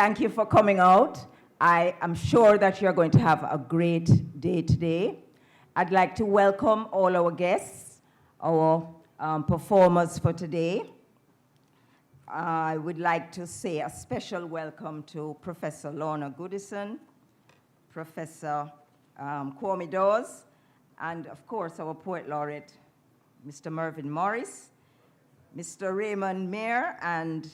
thank you for coming out. I am sure that you're going to have a great day today. I'd like to welcome all our guests, our performers for today. I would like to say a special welcome to Professor Lorna Goodison, Professor Kwame Dawes, and of course our Poet Laureate, Mr. Mervyn Morris, Mr. Raymond Mayer, and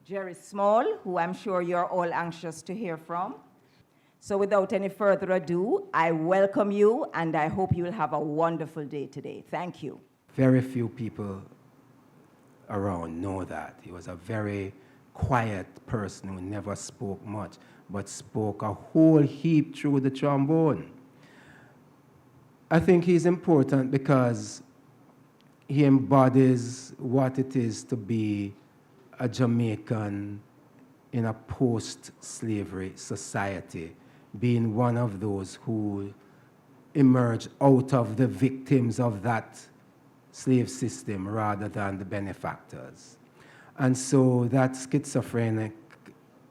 Jerry Small, who I'm sure you're all anxious to hear from. So without any further ado, I welcome you, and I hope you'll have a wonderful day today. Thank you. Very few people around know that. He was a very quiet person who never spoke much, but spoke a whole heap through the trombone. I think he's important because he embodies what it is to be a Jamaican in a post-slavery society, being one of those who emerged out of the victims of that slave system rather than the benefactors. And so that schizophrenic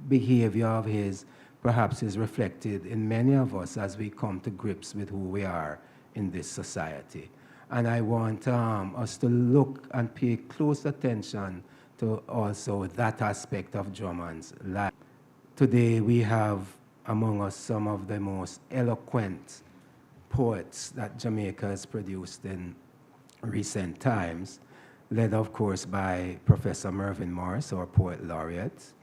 behavior of his perhaps is reflected in many of us as we come to grips with who we are in this society. And I want us to look and pay close attention to also that aspect of Drummond's life. Today we have among us some of the most eloquent poets that Jamaica has produced in recent times, led of course by Professor Mervyn Morris, our Poet Laureate,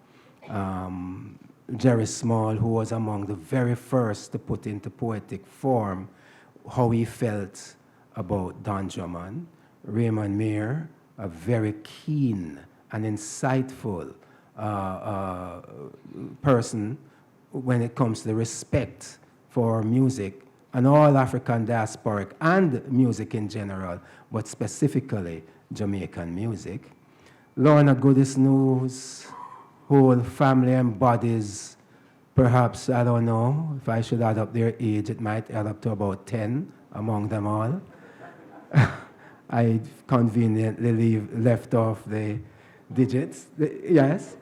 Jerry Small, who was among the very first to put into poetic form how he felt about Don Drummond, Raymond Mayer, a very keen and insightful person when it comes to the respect for music and all African diasporic and music in general, but specifically Jamaican music. Lorna Goodison, whose whole family embodies perhaps, I don't know, if I should add up their age, it might add up to about 10 among them all. I conveniently left off the digits. Yes.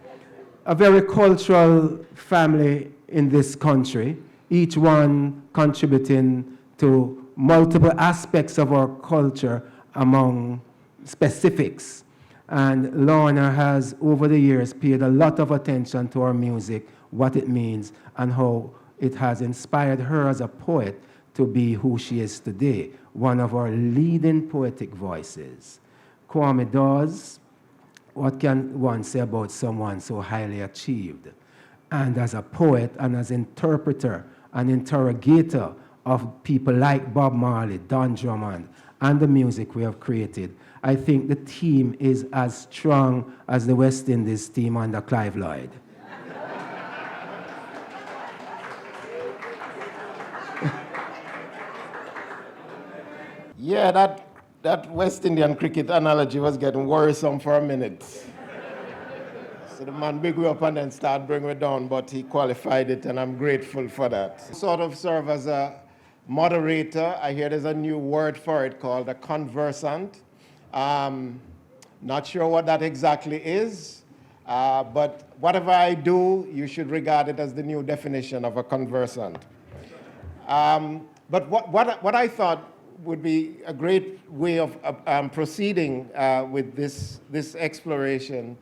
A very cultural family in this country, each one contributing to multiple aspects of our culture among specifics. And Lorna has, over the years, paid a lot of attention to our music, what it means, and how it has inspired her as a poet to be who she is today, one of our leading poetic voices. Kwame Dawes, what can one say about someone so highly achieved? And as a poet and as interpreter and interrogator of people like Bob Marley, Don Drummond, and the music we have created, I think the team is as strong as the West Indies team under Clive Lloyd. Yeah, that West Indian cricket analogy was getting worrisome for a minute. So the man big me up and then start bringing me down, but he qualified it, and I'm grateful for that. Sort of serve as a moderator. I hear there's a new word for it called a conversant. Not sure what that exactly is, but whatever I do, you should regard it as the new definition of a conversant. But what I thought would be a great way of proceeding with this exploration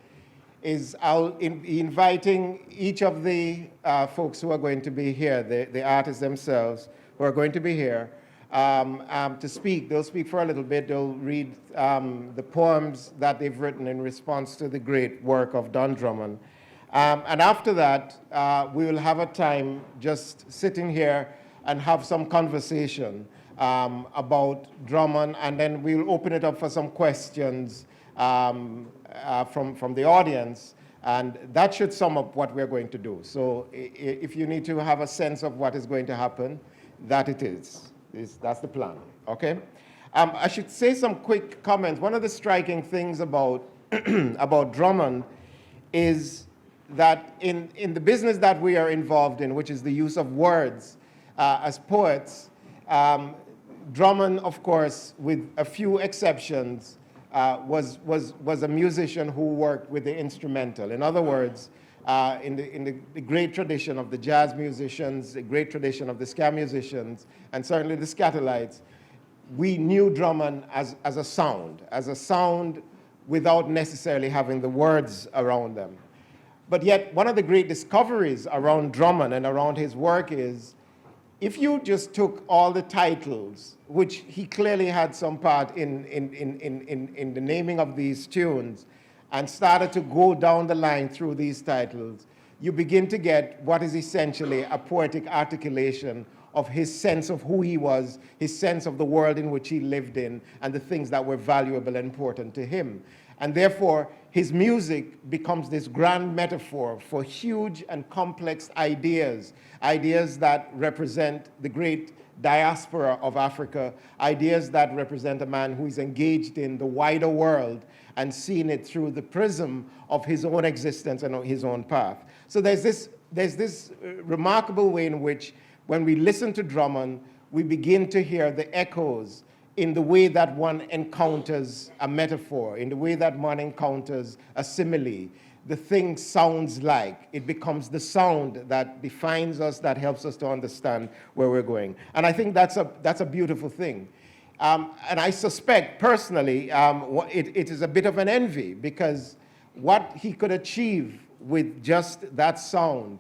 is I'll be inviting each of the folks who are going to be here, the artists themselves who are going to be here, to speak. They'll speak for a little bit. They'll read the poems that they've written in response to the great work of Don Drummond. And after that, we will have a time just sitting here and have some conversation about Drummond, and then we'll open it up for some questions from the audience, and that should sum up what we're going to do. So if you need to have a sense of what is going to happen, that it is. That's the plan, okay? I should say some quick comments. One of the striking things about, about Drummond is that in the business that we are involved in, which is the use of words as poets, Drummond, of course, with a few exceptions, was a musician who worked with the instrumental. In other words, the great tradition of the jazz musicians, the great tradition of the ska musicians, and certainly the Scatolites, we knew Drummond as a sound without necessarily having the words around them. But yet, one of the great discoveries around Drummond and around his work is, if you just took all the titles, which he clearly had some part in the naming of these tunes, and started to go down the line through these titles, you begin to get what is essentially a poetic articulation of his sense of who he was, his sense of the world in which he lived in, and the things that were valuable and important to him. And therefore, his music becomes this grand metaphor for huge and complex ideas, ideas that represent the great diaspora of Africa, ideas that represent a man who is engaged in the wider world and seeing it through the prism of his own existence and his own path. So there's this remarkable way in which, when we listen to Drummond, we begin to hear the echoes in the way that one encounters a metaphor, in the way that one encounters a simile. The thing sounds like. It becomes the sound that defines us, that helps us to understand where we're going. And I think that's a beautiful thing. And I suspect, personally, it is a bit of an envy, because what he could achieve with just that sound,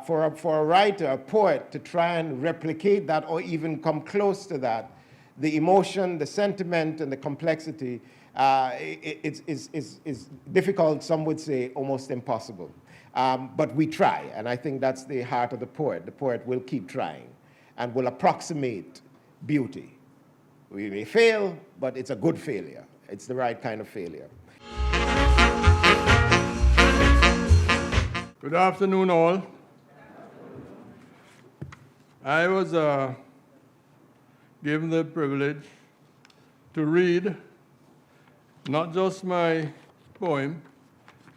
for a writer, a poet, to try and replicate that or even come close to that, the emotion, the sentiment, and the complexity is difficult, some would say almost impossible. But we try, and I think that's the heart of the poet. The poet will keep trying and will approximate beauty. We may fail, but it's a good failure. It's the right kind of failure. Good afternoon, all. I was given the privilege to read not just my poem,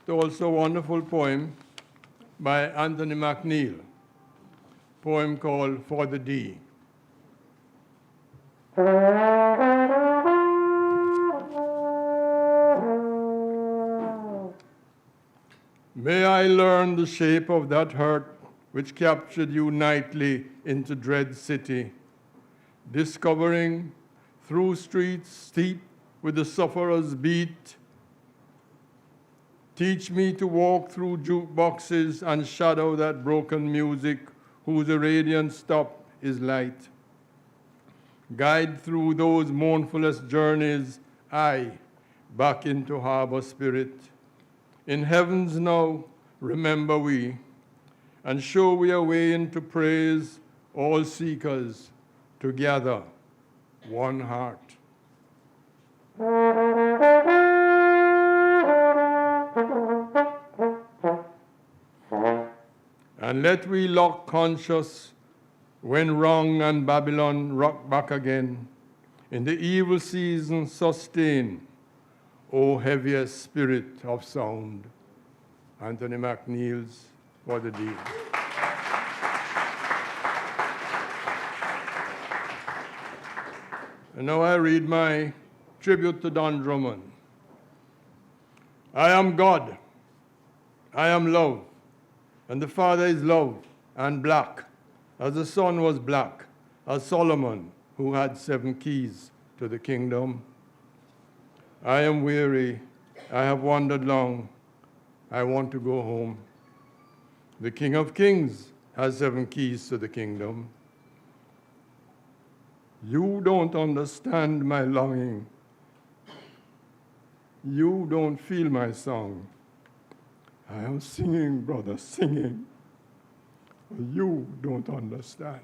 but also a wonderful poem by Anthony McNeil, a poem called For the D. May I learn the shape of that hurt which captured you nightly into dread city, discovering through streets steep with the sufferer's beat. Teach me to walk through jukeboxes and shadow that broken music whose radiant stop is light. Guide through those mournfulest journeys, I, back into harbor spirit. In heavens now, remember we, and show we a way into praise, all seekers, together, one heart. And let we lock conscious when wrong and Babylon rock back again. In the evil season sustain, O heaviest spirit of sound. Anthony McNeil's For the D. And now I read my tribute to Don Drummond. I am God. I am love. And the Father is love and black, as the Son was black, as Solomon, who had 7 keys to the kingdom. I am weary. I have wandered long. I want to go home. The King of Kings has 7 keys to the kingdom. You don't understand my longing. You don't feel my song. I am singing, brother, singing. You don't understand.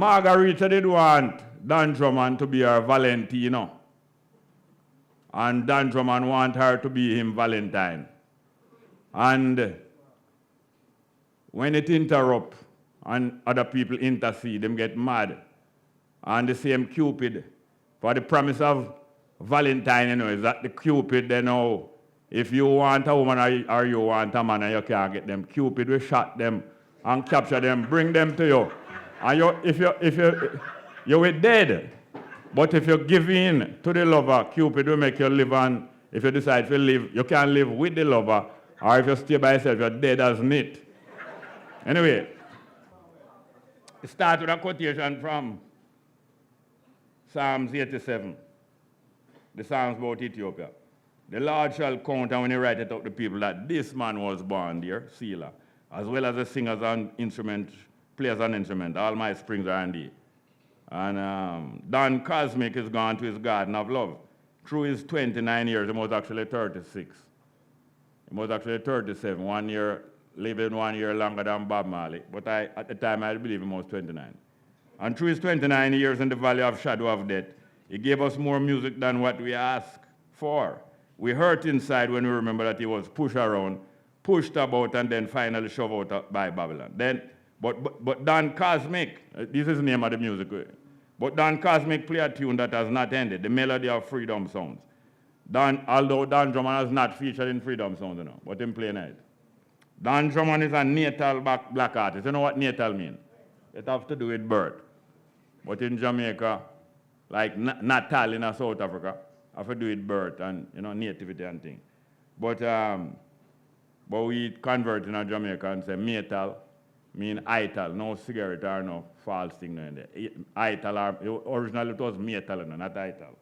Margarita did want Don Drummond to be her Valentino. And Don Drummond want her to be him Valentine. And when it interrupt and other people intercede, them get mad. And the same Cupid, for the promise of Valentine, is that the Cupid, they know, if you want a woman or you want a man and you can't get them, Cupid will shot them and capture them, bring them to you. And you're dead. But if you give in to the lover, Cupid will make you live on. If you decide to live, you can live with the lover, or if you stay by yourself, you're dead as meat. Anyway, it starts with a quotation from Psalms 87, the Psalms about Ethiopia. The Lord shall count, and when he write it up, the people that this man was born there, Selah, as well as the singers and players on instrument. All my springs are in thee. And Don Cosmic is gone to his garden of love. Through his 29 years, he was actually 36. He was actually 37, 1 year, living 1 year longer than Bob Marley. But at the time, I believe he was 29. And through his 29 years in the valley of shadow of death, he gave us more music than what we asked for. We hurt inside when we remember that he was pushed around, pushed about, and then finally shoved out by Babylon. But Don Cosmic, this is the name of the music. But Don Cosmic play a tune that has not ended, the melody of Freedom Sounds. Although Don Drummond has not featured in Freedom Sounds, but him playing it. Don Drummond is a natal black artist. You know what natal means? It has to do with birth. But in Jamaica, like Natal in South Africa, have to do with birth and nativity and things. But we convert in Jamaica and say metal mean ital, no cigarette or no false thing in there. Ital, originally it was metal, not ital.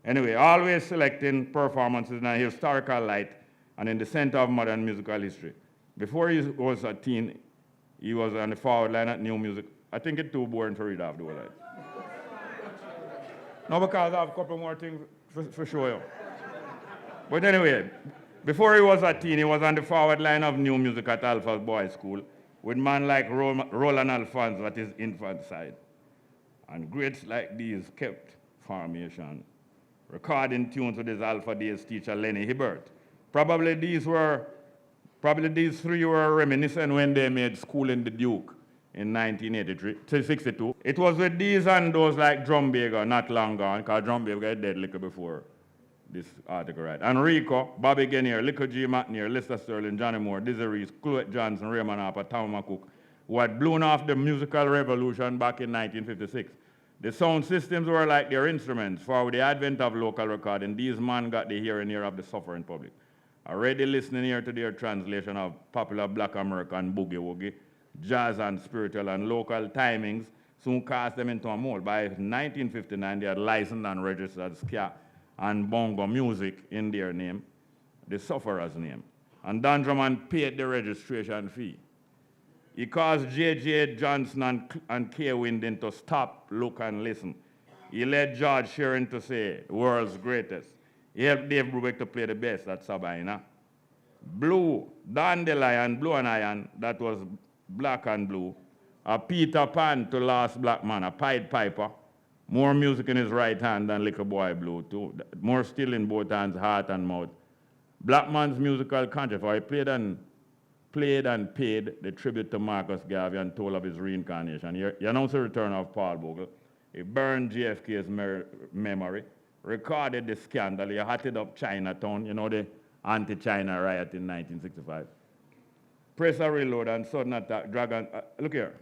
Anyway, always selecting performances in a historical light and in the center of modern musical history. Before he was a teen, he was on the forward line at New Music. I think it's too boring to read off the whole life. No, because I have a couple more things for show you. But anyway, before he was a teen, he was on the forward line of New Music at Alpha Boys School with men like Roland Alphonse at his infant side. And greats like these kept formation, recording tunes with his Alpha Days teacher Lenny Hibbert. Probably these three were reminiscent when they made School in the Duke in 1962. It was with these and those like Drumbaker, not long gone, because Drumbaker got dead little before this article, right? Enrico, Bobby Guinier, Lico G. McNair, Lester Sterling, Johnny Moore, Dizzy Reese, Cloet Johnson, Raymond Harper, Tom McCook, who had blown off the musical revolution back in 1956. The sound systems were like their instruments. For with the advent of local recording, these men got the hearing ear of the suffering public. Already listening here to their translation of popular black American boogie-woogie, jazz and spiritual and local timings soon cast them into a mold. By 1959, they had licensed and registered ska and bongo music in their name, the sufferer's name. And Don Drummond paid the registration fee. He caused J.J. Johnson and Kay Winding to stop, look, and listen. He led George Shearing to say, world's greatest. He helped Dave Brubeck to play the bass at Sabina. Blue, Dandelion, Blue and Iron, that was black and blue. A Peter Pan to Last Black Man, a Pied Piper. More music in his right hand than Little Boy Blue, too. More still in both hands, heart and mouth. Black Man's musical conscience, for he played and paid the tribute to Marcus Garvey and told of his reincarnation. He announced the return of Paul Bogle. He burned JFK's memory, recorded the scandal. He hatted up Chinatown, the anti-China riot in 1965. Press a reload and sudden attack, dragon. Look here.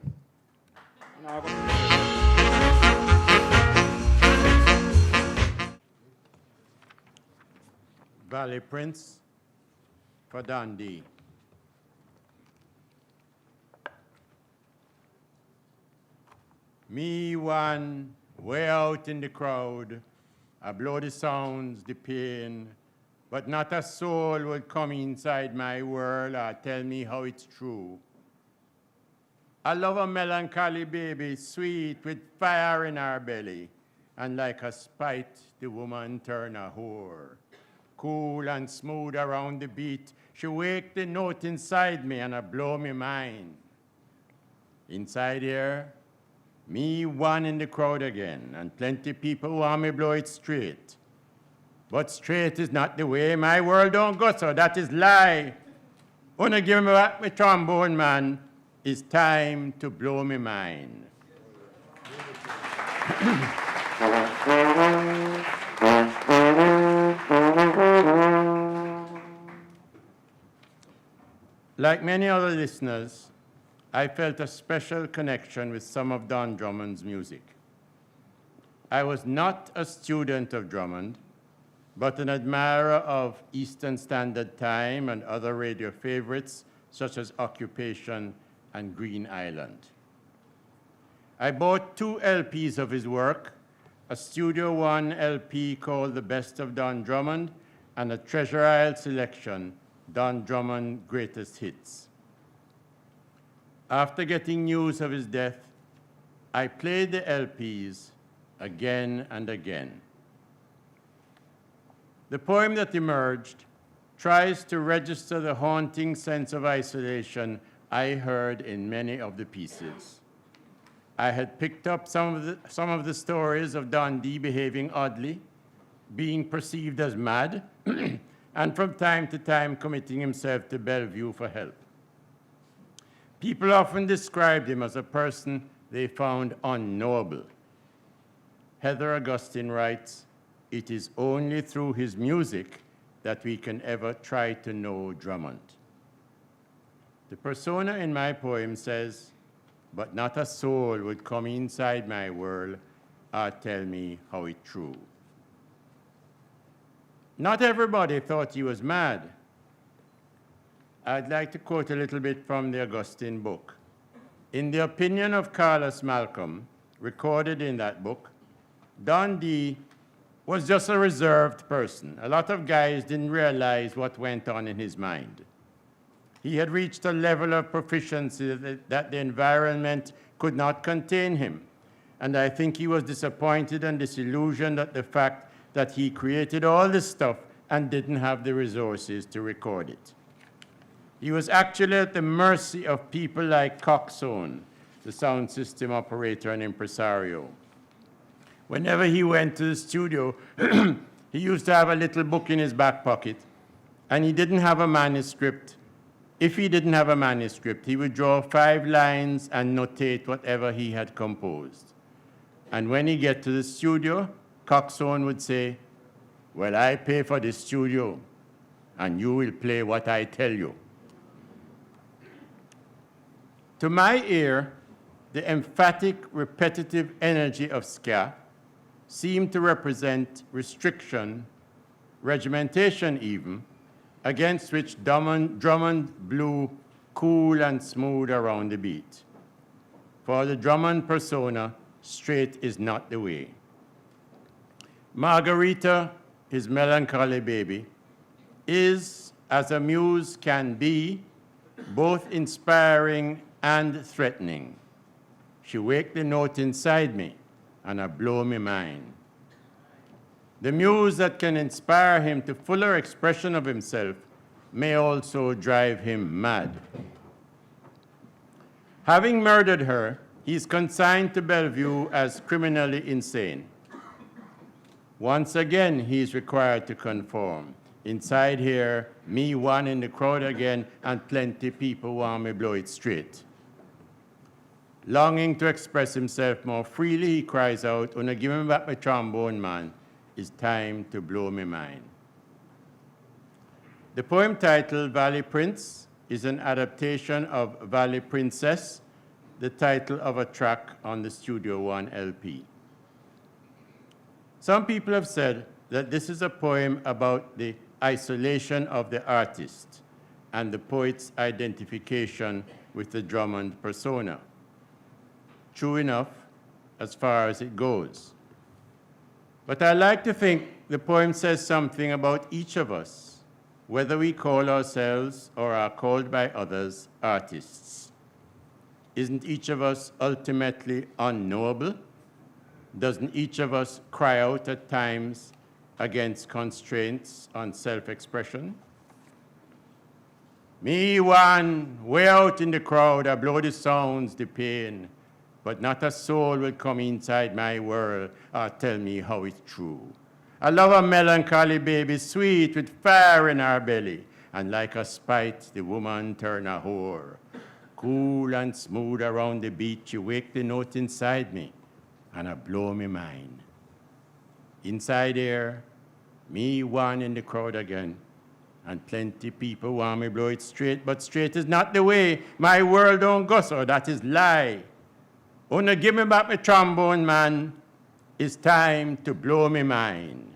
Valley Prince for Dundee. Me one way out in the crowd, I blow the sounds, the pain, but not a soul will come inside my world or tell me how it's true. I love a melancholy baby, sweet with fire in her belly, and like a spite, the woman turn a whore. Cool and smooth around the beat, she wake the note inside me and I blow me mind. Inside here, Me one in the crowd again, and plenty people want me blow it straight. But straight is not the way, my world don't go so, that is lie. Wanna give me back my trombone, man. It's time to blow me mind. Like many other listeners, I felt a special connection with some of Don Drummond's music. I was not a student of Drummond, but an admirer of Eastern Standard Time and other radio favorites such as Occupation and Green Island. I bought 2 LPs of his work, a Studio One LP called The Best of Don Drummond and a Treasure Isle selection, Don Drummond Greatest Hits. After getting news of his death, I played the LPs again and again. The poem that emerged tries to register the haunting sense of isolation I heard in many of the pieces. I had picked up some of the stories of Don D behaving oddly, being perceived as mad, and from time to time committing himself to Bellevue for help. People often described him as a person they found unknowable. Heather Augustine writes, "It is only through his music that we can ever try to know Drummond." The persona in my poem says, "But not a soul would come inside my world or tell me how it true." Not everybody thought he was mad. I'd like to quote a little bit from the Augustine book. In the opinion of Carlos Malcolm, recorded in that book, Don D was just a reserved person. A lot of guys didn't realize what went on in his mind. He had reached a level of proficiency that the environment could not contain him. And I think he was disappointed and disillusioned at the fact that he created all this stuff and didn't have the resources to record it. He was actually at the mercy of people like Coxone, the sound system operator and impresario. Whenever he went to the studio, he used to have a little book in his back pocket, and he didn't have a manuscript. If he didn't have a manuscript, he would draw 5 lines and notate whatever he had composed. And when he get to the studio, Coxone would say, "Well, I pay for the studio, and you will play what I tell you." To my ear, the emphatic, repetitive energy of ska seemed to represent restriction, regimentation even, against which Drummond blew cool and smooth around the beat. For the Drummond persona, straight is not the way. Margarita, his melancholy baby, is, as a muse can be, both inspiring and threatening. She wake the note inside me, and I blow me mind. The muse that can inspire him to fuller expression of himself may also drive him mad. Having murdered her, he is consigned to Bellevue as criminally insane. Once again, he is required to conform. Inside here, me one in the crowd again, and plenty people want me blow it straight. Longing to express himself more freely, he cries out, "Wanna give me back my trombone, man. It's time to blow me mind." The poem titled Valley Prince is an adaptation of Valley Princess, the title of a track on the Studio One LP. Some people have said that this is a poem about the isolation of the artist and the poet's identification with the Drummond persona. True enough, as far as it goes. But I like to think the poem says something about each of us, whether we call ourselves or are called by others artists. Isn't each of us ultimately unknowable? Doesn't each of us cry out at times against constraints on self-expression? Me one, way out in the crowd, I blow the sounds, the pain, but not a soul will come inside my world or tell me how it's true. I love a melancholy baby, sweet with fire in her belly, and like a spite, the woman turn a whore. Cool and smooth around the beat, you wake the note inside me, and I blow me mind. Inside here, me one in the crowd again, and plenty people want me blow it straight, but straight is not the way. My world don't go so, that is lie. Wanna give me back my trombone, man. It's time to blow me mind.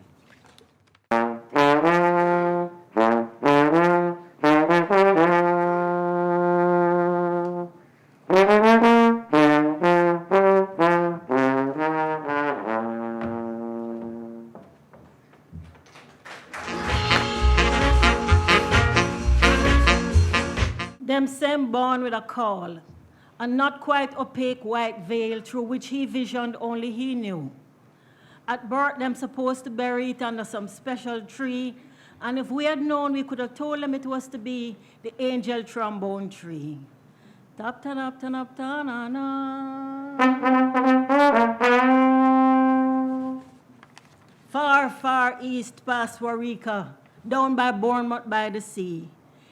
Them same born with a call, a not quite opaque white veil through which he visioned only he knew. At birth, them supposed to bury it under some special tree, and if we had known, we could have told them it was to be the angel trombone tree. Tap ta tap ta tap ta na na. Far, far east past Warika, down by Bournemouth by the sea.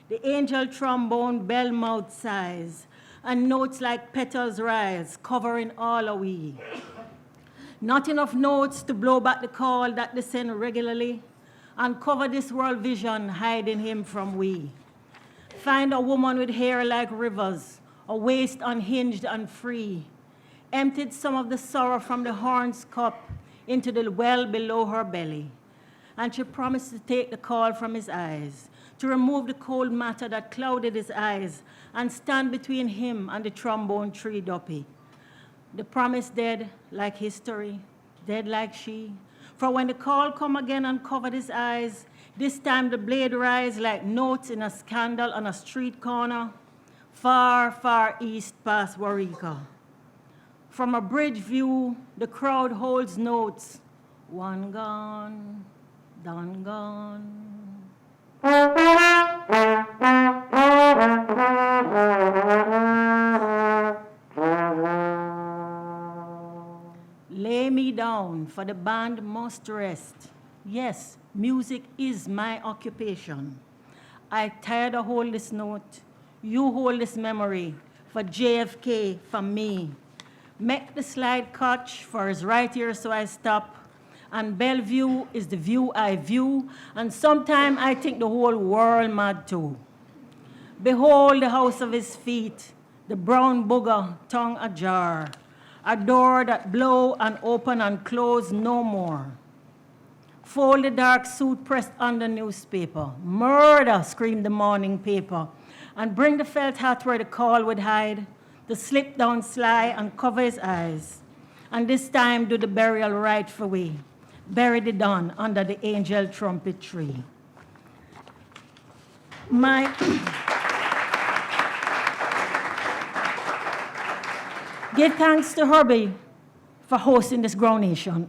The angel trombone bell mouth sighs, and notes like petals rise, covering all a we. Not enough notes to blow back the call that descend regularly, and cover this world vision, hiding him from we. Find a woman with hair like rivers, a waist unhinged and free, emptied some of the sorrow from the horn's cup into the well below her belly. And she promised to take the call from his eyes, to remove the cold matter that clouded his eyes and stand between him and the trombone tree duppy. The promise dead like history, dead like she. For when the call come again and covered his eyes, this time the blade rise like notes in a scandal on a street corner, far, far east past Warika. From a bridge view, the crowd holds notes, one gone, done gone. Lay me down, for the band must rest. Yes, music is my occupation. I tired to hold this note. You hold this memory for JFK, for me. Make the slide catch for his right ear, so I stop. And Bellevue is the view I view, and sometime I think the whole world mad too. Behold the house of his feet, the brown booger, tongue ajar, a door that blow and open and close no more. Fold the dark suit pressed under newspaper. Murder, screamed the morning paper, and bring the felt hat where the call would hide, the slip down sly and cover his eyes. And this time do the burial right for we. Bury the dawn under the angel trumpet tree. Give thanks to Herbie for hosting this Grounation.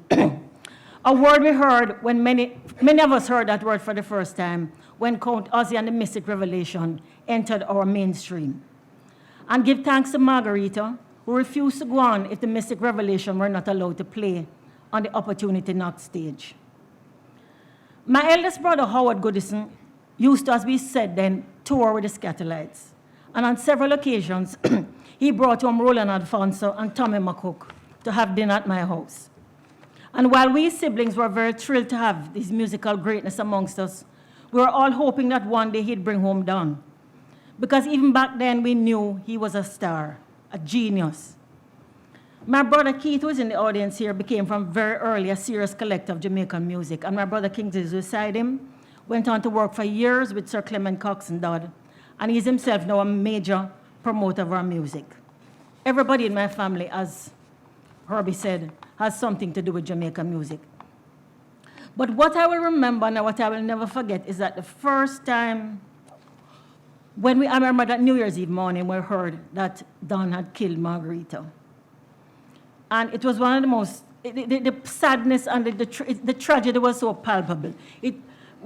A word we heard when many of us heard that word for the first time when Count Ozzy and the Mystic Revelation entered our mainstream. And give thanks to Margarita, who refused to go on if the Mystic Revelation were not allowed to play on the Opportunity Knock stage. My eldest brother, Howard Goodison, used to, as we said then, tour with the Scatterlights. And on several occasions, he brought home Roland Alfonso and Tommy McCook to have dinner at my house. And while we siblings were very thrilled to have this musical greatness amongst us, we were all hoping that one day he'd bring home Don. Because even back then, we knew he was a star, a genius. My brother Keith, who is in the audience here, became from very early a serious collector of Jamaican music. And my brother Kingsley is beside him, went on to work for years with Sir Clement Cox and Dodd. And he's himself now a major promoter of our music. Everybody in my family, as Herbie said, has something to do with Jamaican music. But what I will remember and what I will never forget is that the first time I remember that New Year's Eve morning, we heard that Don had killed Margarita. And it was one of the most, the sadness and the tragedy was so palpable.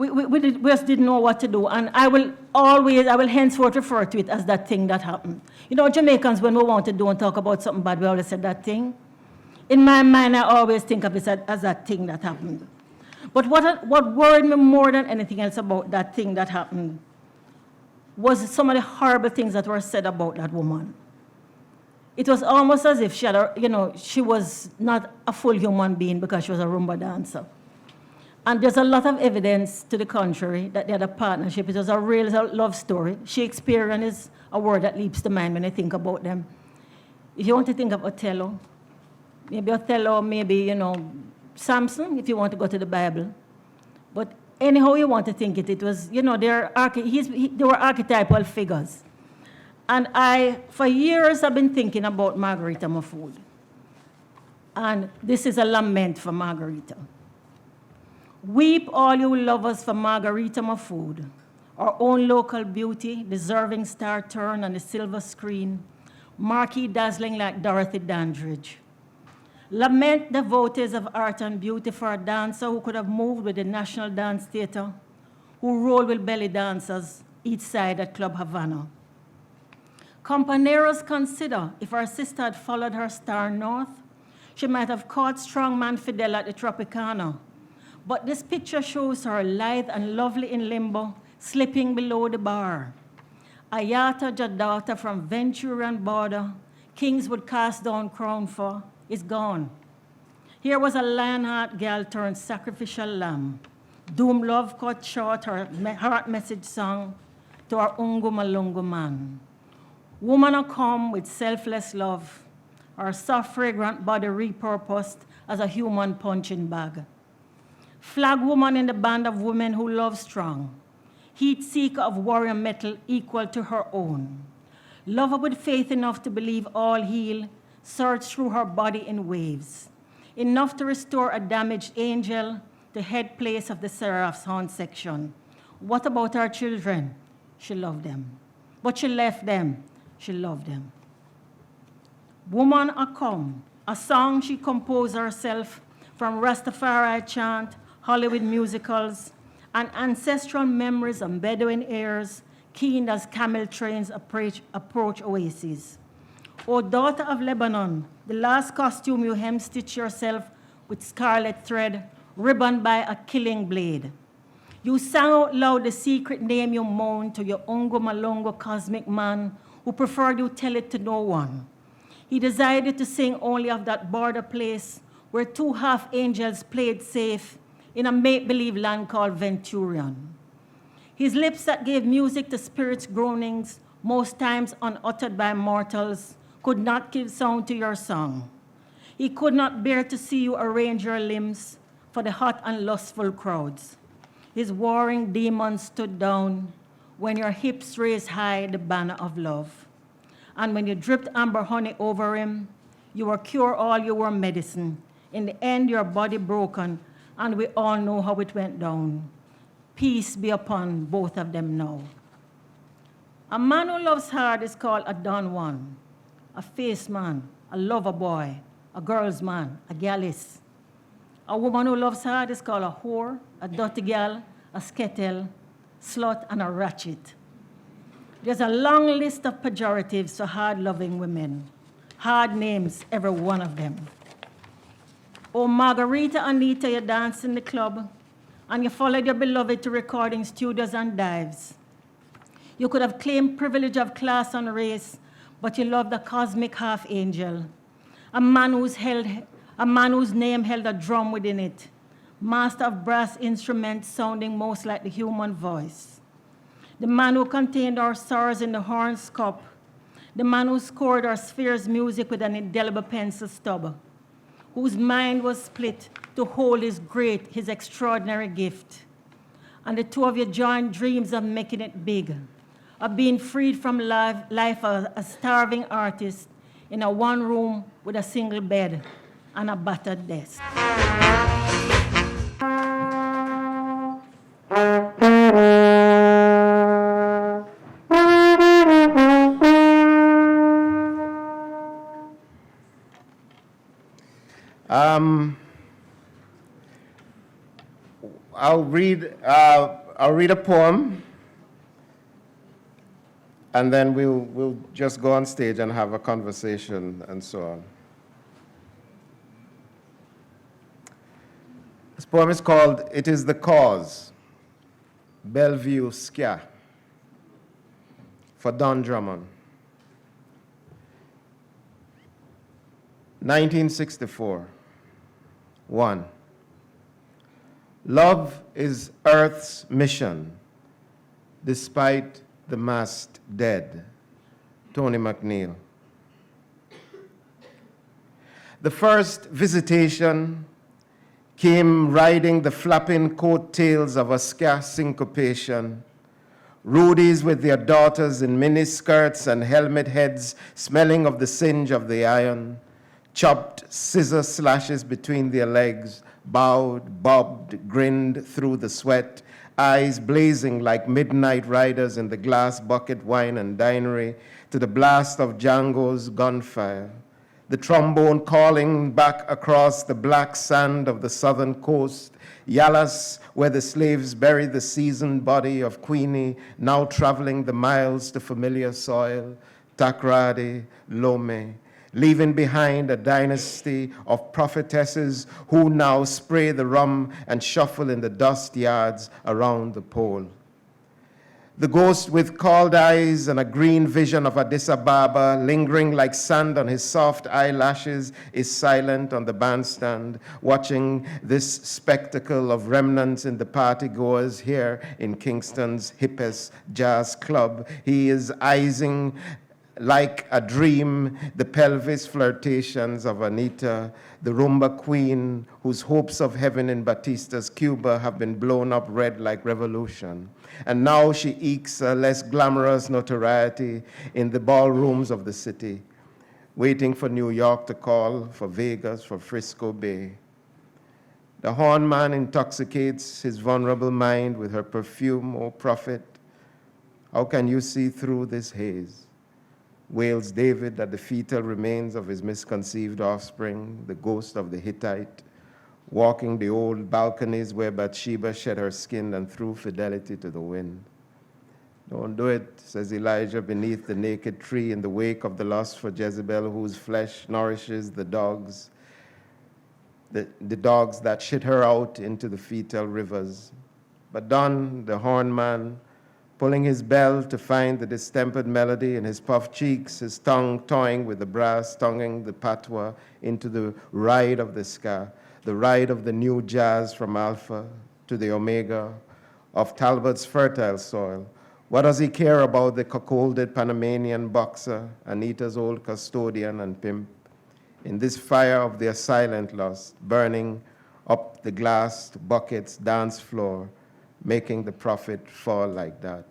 we just didn't know what to do. And I will henceforth refer to it as that thing that happened. You know, Jamaicans, when we want to do and talk about something bad, we always say that thing. In my mind, I always think of it as that thing that happened. But what worried me more than anything else about that thing that happened was some of the horrible things that were said about that woman. It was almost as if she was not a full human being because she was a Rumba dancer. And there's a lot of evidence to the contrary that they had a partnership. It was a real love story. Shakespeare is a word that leaps to mind when I think about them. If you want to think of Othello, maybe, Samson, if you want to go to the Bible. But anyhow you want to think it, it was, they were archetypal figures. And for years, I've been thinking about Margarita Mahfoud. And this is a lament for Margarita. Weep all you lovers for Margarita Mahfoud, our own local beauty, deserving star turn on the silver screen, marquee dazzling like Dorothy Dandridge. Lament devotees of art and beauty for a dancer who could have moved with the National Dance Theatre, who rolled with belly dancers each side at Club Havana. Companeros consider if our sister had followed her star north, she might have caught strongman Fidel at the Tropicana. But this picture shows her lithe and lovely in limbo, slipping below the bar. Ayata Jadata from Venturian border, kings would cast down crown for, is gone. Here was a lionheart girl turned sacrificial lamb. Doom love cut short her heart message song to our Ungu Malungu man. Woman a come with selfless love, our soft fragrant body repurposed as a human punching bag. Flag woman in the band of women who love strong, heat seeker of warrior metal equal to her own. Lover with faith enough to believe all heal, surge through her body in waves, enough to restore a damaged angel, the head place of the seraph's horn section. What about our children? She loved them. But she left them. She loved them. Woman a come, a song she composed herself from Rastafari chant, Hollywood musicals, and ancestral memories of Bedouin airs, keen as camel trains approach oases. O daughter of Lebanon, the last costume you hem-stitch yourself with scarlet thread, ribboned by a killing blade. You sang out loud the secret name you moaned to your Ungo Malongo cosmic man who preferred you tell it to no one. He decided to sing only of that border place where two half-angels played safe in a make-believe land called Venturian. His lips that gave music to spirits' groanings, most times unuttered by mortals, could not give sound to your song. He could not bear to see you arrange your limbs for the hot and lustful crowds. His warring demons stood down when your hips raised high the banner of love. And when you dripped amber honey over him, you were cure all, you were medicine. In the end, your body broken, and we all know how it went down. Peace be upon both of them now. A man who loves hard is called a Don Juan, a face man, a lover boy, a girl's man, a gallus. A woman who loves hard is called a whore, a dirty gal, a skettle, slut, and a ratchet. There's a long list of pejoratives for hard-loving women. Hard names, every one of them. Oh, Margarita Anita, you danced in the club, and you followed your beloved to recording studios and dives. You could have claimed privilege of class and race, but you loved a cosmic half-angel, a man whose name held a drum within it, master of brass instruments sounding most like the human voice. The man who contained our sorrows in the horn's cup, the man who scored our sphere's music with an indelible pencil stub, whose mind was split to hold his extraordinary gift. And the two of you joined dreams of making it big, of being freed from life as a starving artist in a one room with a single bed and a battered desk. I'll read a poem, and then we'll just go on stage and have a conversation and so on. This poem is called "It Is the Cause," Bellevue Ska, for Don Drummond. 1964. 1. Love is Earth's mission, despite the mast dead. Tony McNeil. The first visitation came riding the flapping coattails of a ska syncopation. Rudies with their daughters in miniskirts and helmet heads smelling of the singe of the iron. Chopped scissor slashes between their legs, bowed, bobbed, grinned through the sweat, eyes blazing like midnight riders in the glass bucket wine and dinery to the blast of Django's gunfire. The trombone calling back across the black sand of the southern coast, Yalas, where the slaves bury the seasoned body of Queenie, now traveling the miles to familiar soil, Takrady, Lome, leaving behind a dynasty of prophetesses who now spray the rum and shuffle in the dust yards around the pole. The ghost with cold eyes and a green vision of Addis Ababa lingering like sand on his soft eyelashes is silent on the bandstand, watching this spectacle of remnants in the partygoers here in Kingston's hippest jazz club. He is eyeing like a dream the pelvis flirtations of Anita, the rumba queen whose hopes of heaven in Batista's Cuba have been blown up red like revolution. And now she ekes a less glamorous notoriety in the ballrooms of the city, waiting for New York to call, for Vegas, for Frisco Bay. The horn man intoxicates his vulnerable mind with her perfume, O prophet. How can you see through this haze? Wails David at the fetal remains of his misconceived offspring, the ghost of the Hittite, walking the old balconies where Bathsheba shed her skin and threw fidelity to the wind. Don't do it, says Elijah beneath the naked tree in the wake of the lust for Jezebel, whose flesh nourishes the dogs that shit her out into the fetal rivers. But Don, the horn man, pulling his bell to find the distempered melody in his puffed cheeks, his tongue toying with the brass, tonguing the patois into the ride of the ska, the ride of the new jazz from Alpha to the Omega of Talbot's fertile soil. What does he care about the cuckolded Panamanian boxer, Anita's old custodian and pimp? In this fire of their silent lust, burning up the glassed bucket's dance floor, making the prophet fall like that.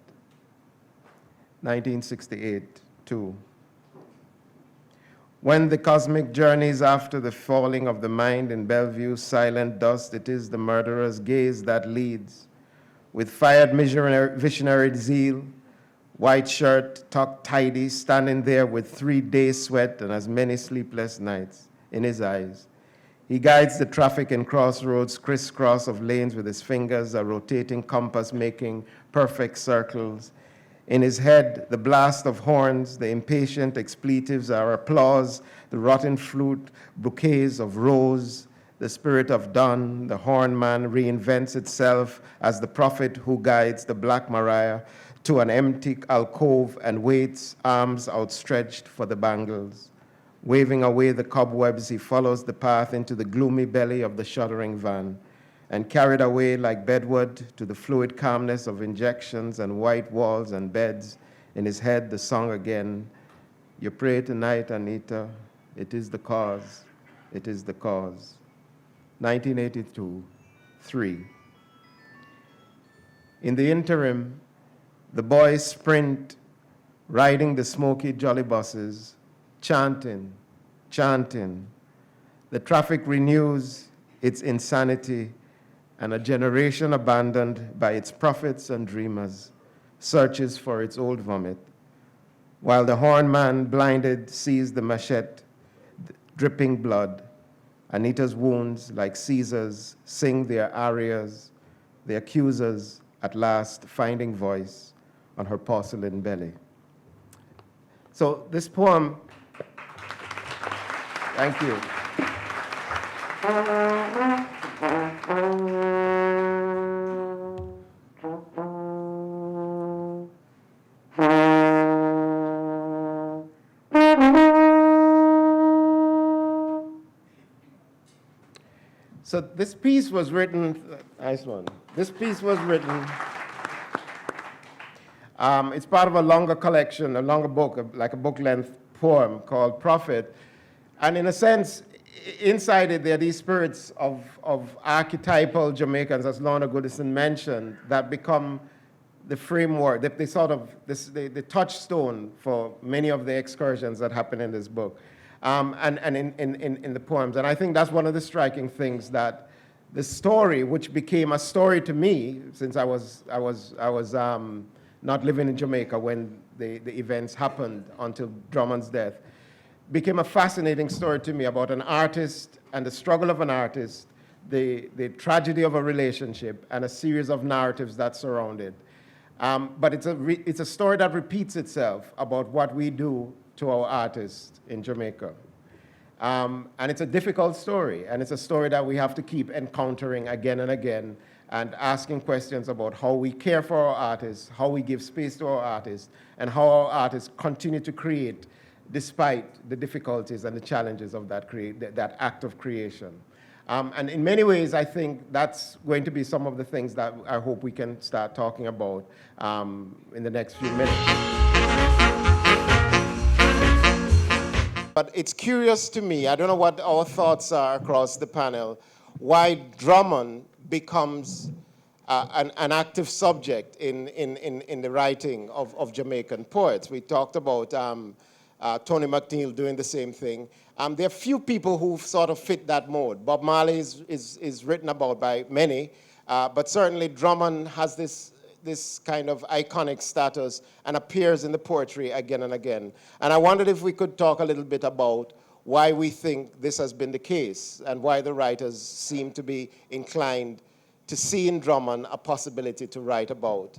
1968, 2. When the cosmic journeys after the falling of the mind in Bellevue's silent dust, it is the murderer's gaze that leads. With fired visionary zeal, white shirt tucked tidy, standing there with 3 days' sweat and as many sleepless nights in his eyes. He guides the traffic in crossroads, crisscross of lanes with his fingers, a rotating compass making perfect circles. In his head, the blast of horns, the impatient expletives are applause, the rotten flute, bouquets of rose. The spirit of Don, the horn man, reinvents itself as the prophet who guides the Black Mariah to an empty alcove and waits, arms outstretched for the bangles. Waving away the cobwebs, he follows the path into the gloomy belly of the shuddering van, and carried away like bedwood to the fluid calmness of injections and white walls and beds. In his head, the song again. You pray tonight, Anita. It is the cause. It is the cause. 1982, 3. In the interim, the boys sprint, riding the smoky jolly buses, chanting, chanting. The traffic renews its insanity, and a generation abandoned by its prophets and dreamers searches for its old vomit, while the horn man, blinded, sees the machete, dripping blood. Anita's wounds, like Caesar's, sing their arias, the accusers at last finding voice on her porcelain belly. So this poem, thank you. So this piece was written, nice one. This piece was written, it's part of a longer collection, a longer book, like a book-length poem called Prophet. And in a sense, inside it, there are these spirits of archetypal Jamaicans, as Lorna Goodison mentioned, that become the framework, the sort of, the touchstone for many of the excursions that happen in this book. And in the poems. And I think that's one of the striking things, that the story, which became a story to me, since I was not living in Jamaica when the events happened until Drummond's death, became a fascinating story to me about an artist and the struggle of an artist, the tragedy of a relationship, and a series of narratives that surround it. But it's a story that repeats itself about what we do to our artists in Jamaica. And it's a difficult story, and it's a story that we have to keep encountering again and again, and asking questions about how we care for our artists, how we give space to our artists, and how our artists continue to create despite the difficulties and the challenges of that act of creation. And in many ways, I think that's going to be some of the things that I hope we can start talking about in the next few minutes. But it's curious to me, I don't know what our thoughts are across the panel, why Drummond becomes an active subject in the writing of Jamaican poets. We talked about Tony McNeil doing the same thing. There are few people who sort of fit that mode. Bob Marley is written about by many, but certainly Drummond has this kind of iconic status and appears in the poetry again and again. And I wondered if we could talk a little bit about why we think this has been the case and why the writers seem to be inclined to see in Drummond a possibility to write about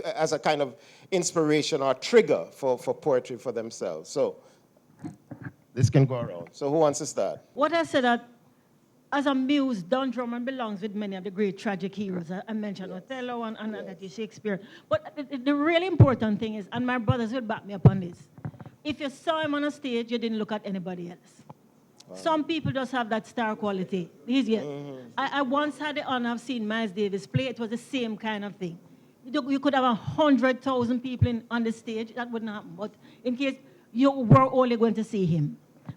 as a kind of inspiration or trigger for poetry for themselves. So this can go around. So who wants to start? What I said that as a muse, Don Drummond belongs with many of the great tragic heroes. I mentioned Othello and that is Shakespeare. But the really important thing is, and my brothers will back me up on this, if you saw him on a stage, you didn't look at anybody else. Wow. Some people just have that star quality. I once had the honor of seeing Miles Davis play. It was the same kind of thing. You could have 100,000 people on the stage. That wouldn't happen. But in case you were only going to see him.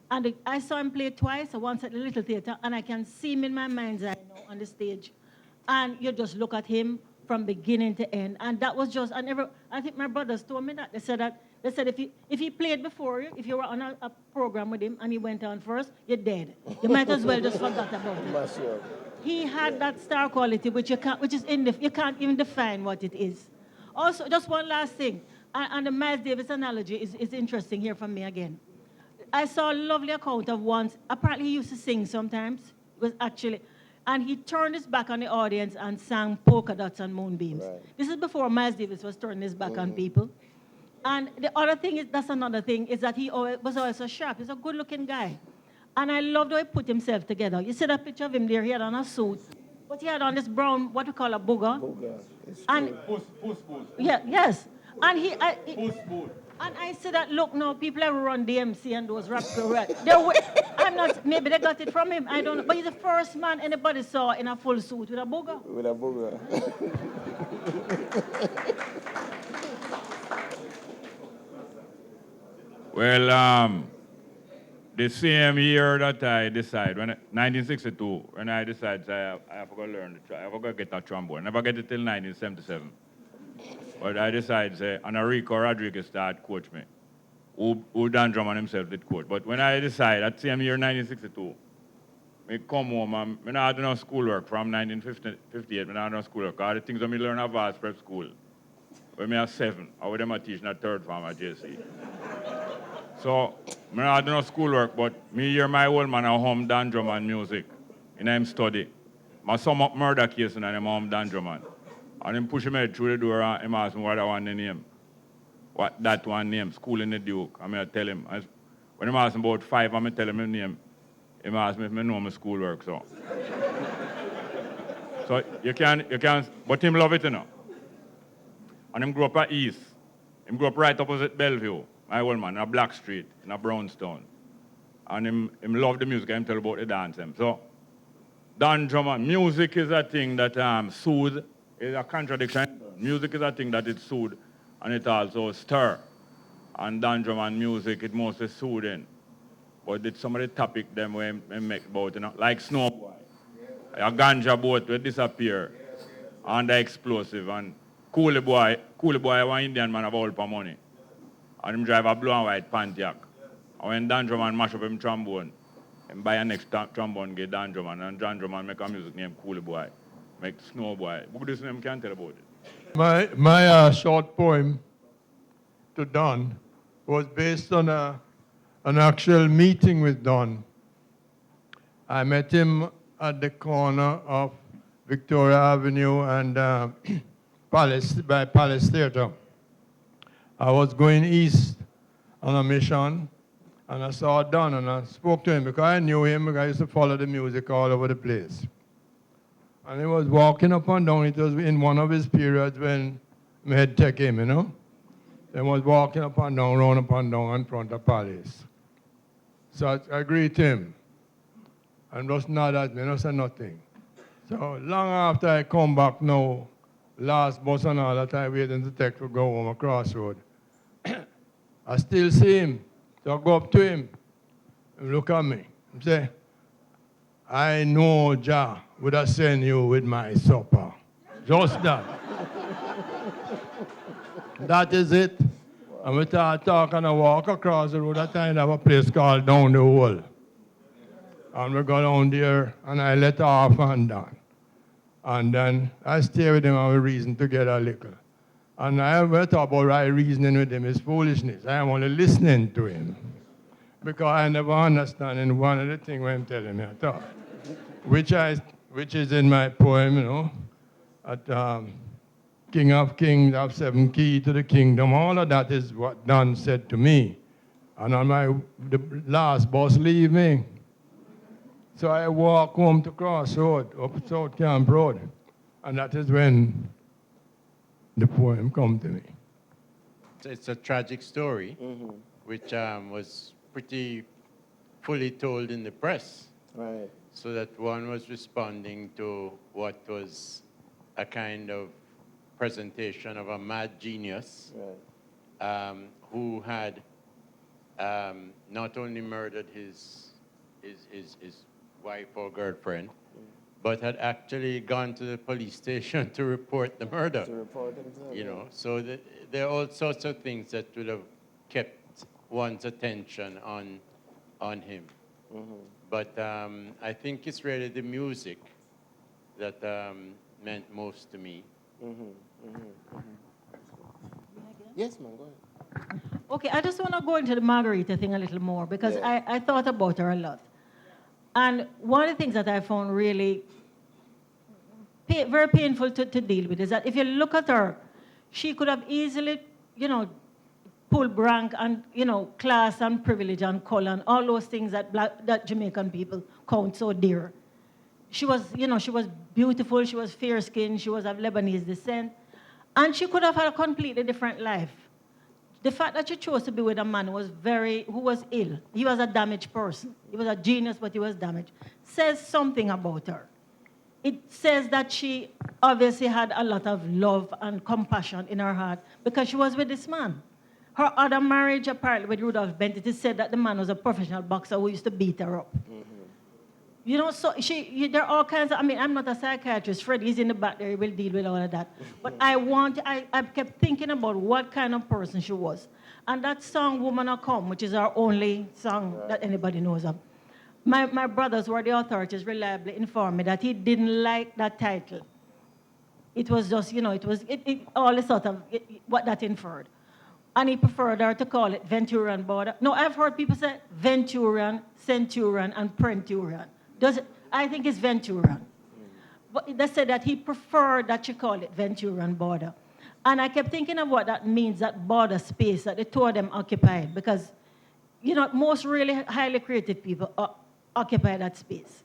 And I saw him play twice, once at the Little Theatre, and I can see him in my mind's eye now on the stage. And you just look at him from beginning to end. And that was just, I think my brothers told me that. They said if he played before you, if you were on a program with him and he went on first, you're dead. You might as well just forget about it. He had that star quality, which you can't even define what it is. Also, just one last thing, and the Miles Davis analogy is interesting here for me again. I saw a lovely account of once, apparently he used to sing sometimes, and he turned his back on the audience and sang Polka Dots and Moonbeams. Right. This is before Miles Davis was turning his back on people. And the other thing that's another thing, is that he was also sharp. He's a good-looking guy. And I loved how he put himself together. You see that picture of him there? He had on a suit, but he had on this brown, what we call a booger. And Puss. Yeah, yes. And Puss. And I said that, look, no, people ever run DMC and those rap. Maybe they got it from him, I don't know. But he's the first man anybody saw in a full suit with a booger. With a booger. Well, the same year that I decided, 1962, when I decided I forgot to learn I forgot to get a trombone. I never get it till 1977. But I decided, and Enrico Rodriguez started coach me, who Don Drummond himself did coach. But when I decided, that same year, 1962, I come home and I had no schoolwork from 1958. I had no schoolwork. All the things that I learned at Vast Prep School, when I was 7, I was teaching at 3rd form at JC. So, I had no schoolwork, but me hear my old man at home, Don Drummond music, and I'm study. my sum up murder case and my mom Don Drummond. And him push me through the door and him ask me what I want the name. What that one name, School in the Duke. I tell him. When him ask me about 5, I tell him his name. Him ask me if I know my schoolwork, so. So you can, but him love it, you know. And him grew up at East. Him grew up right opposite Bellevue, my old man, in a Black Street, in a Brownstone. And him love the music, him tell about the dance. So, Don Drummond, music is a thing that soothe, is a contradiction. Music is a thing that it soothe, and it also stir. And Don Drummond music, it mostly soothing. But it's some of the topic them we make about, you know, like Snow Boy. A ganja boat will disappear, and the explosive, and Coolie Boy, one Indian man have all for money. And him drive a blue and white Pontiac. And when Don Drummond mash up him trombone, him buy a next trombone, get Don Drummond, and Don Drummond make a music named Coolie Boy, make Snow Boy. What this name can tell about it? My short poem to Don was based on an actual meeting with Don. I met him at the corner of Victoria Avenue and Palace Theatre. I was going east on a mission, and I saw Don, and I spoke to him because I knew him, because I used to follow the music all over the place. And he was walking up and down. It was in one of his periods when I had take him, you know. He was walking up and down, round up and down in front of Palace. So I greet him. And just nod at me, no say nothing. So long after I come back now, last bus and all that I waiting to take to go home across road, I still see him. So I go up to him and look at me and say, I know Jah would have sent you with my supper. Just that. That is it. And we start talking and I walk across the road. That time I have a place called Down the Hole. And we go down there, and I let off and down. And then I stay with him and we reason together a little. And I will talk about right reasoning with him is foolishness. I am only listening to him. Because I never understand in one of the things when I'm telling me at all. Which is in my poem, you know, at King of Kings have 7 keys to the kingdom. All of that is what Don said to me. And on the last bus leave me. So I walk home to Crossroad, up South Camp Road, and that is when the poem come to me. It's a tragic story, which was pretty fully told in the press. Right. So that one was responding to what was a kind of presentation of a mad genius who had not only murdered his wife or girlfriend, but had actually gone to the police station to report the murder. To report himself. You know, so there are all sorts of things that would have kept one's attention on him. But I think it's really the music that meant most to me. Yes, ma'am, go ahead. Okay, I just want to go into the Margarita thing a little more because Yeah. I thought about her a lot. And one of the things that I found really very painful to deal with is that if you look at her, she could have easily, you know, pulled rank and, you know, class and privilege and color and all those things that Jamaican people count so dear. She was, you know, she was beautiful, she was fair-skinned, she was of Lebanese descent, and she could have had a completely different life. The fact that she chose to be with a man who was ill, he was a damaged person. He was a genius, but he was damaged, says something about her. It says that she obviously had a lot of love and compassion in her heart because she was with this man. Her other marriage, apparently, with Rudolph Bent, it is said that the man was a professional boxer who used to beat her up. You know, so there are all kinds of, I mean, I'm not a psychiatrist. Freddie's in the back there, he will deal with all of that. But I kept thinking about what kind of person she was. And that song, Woman A Come, which is our only song that anybody knows of, my brothers, were the authorities, reliably informed me that he didn't like that title. It was just, you know, all the sort of, what that inferred. And he preferred her to call it Venturan Border. No, I've heard people say Venturan, Centurion, and Prenturian. I think it's Venturan. But they said that he preferred that you call it Venturan border. And I kept thinking of what that means, that border space that the two of them occupied, because, you know, most really highly creative people occupy that space.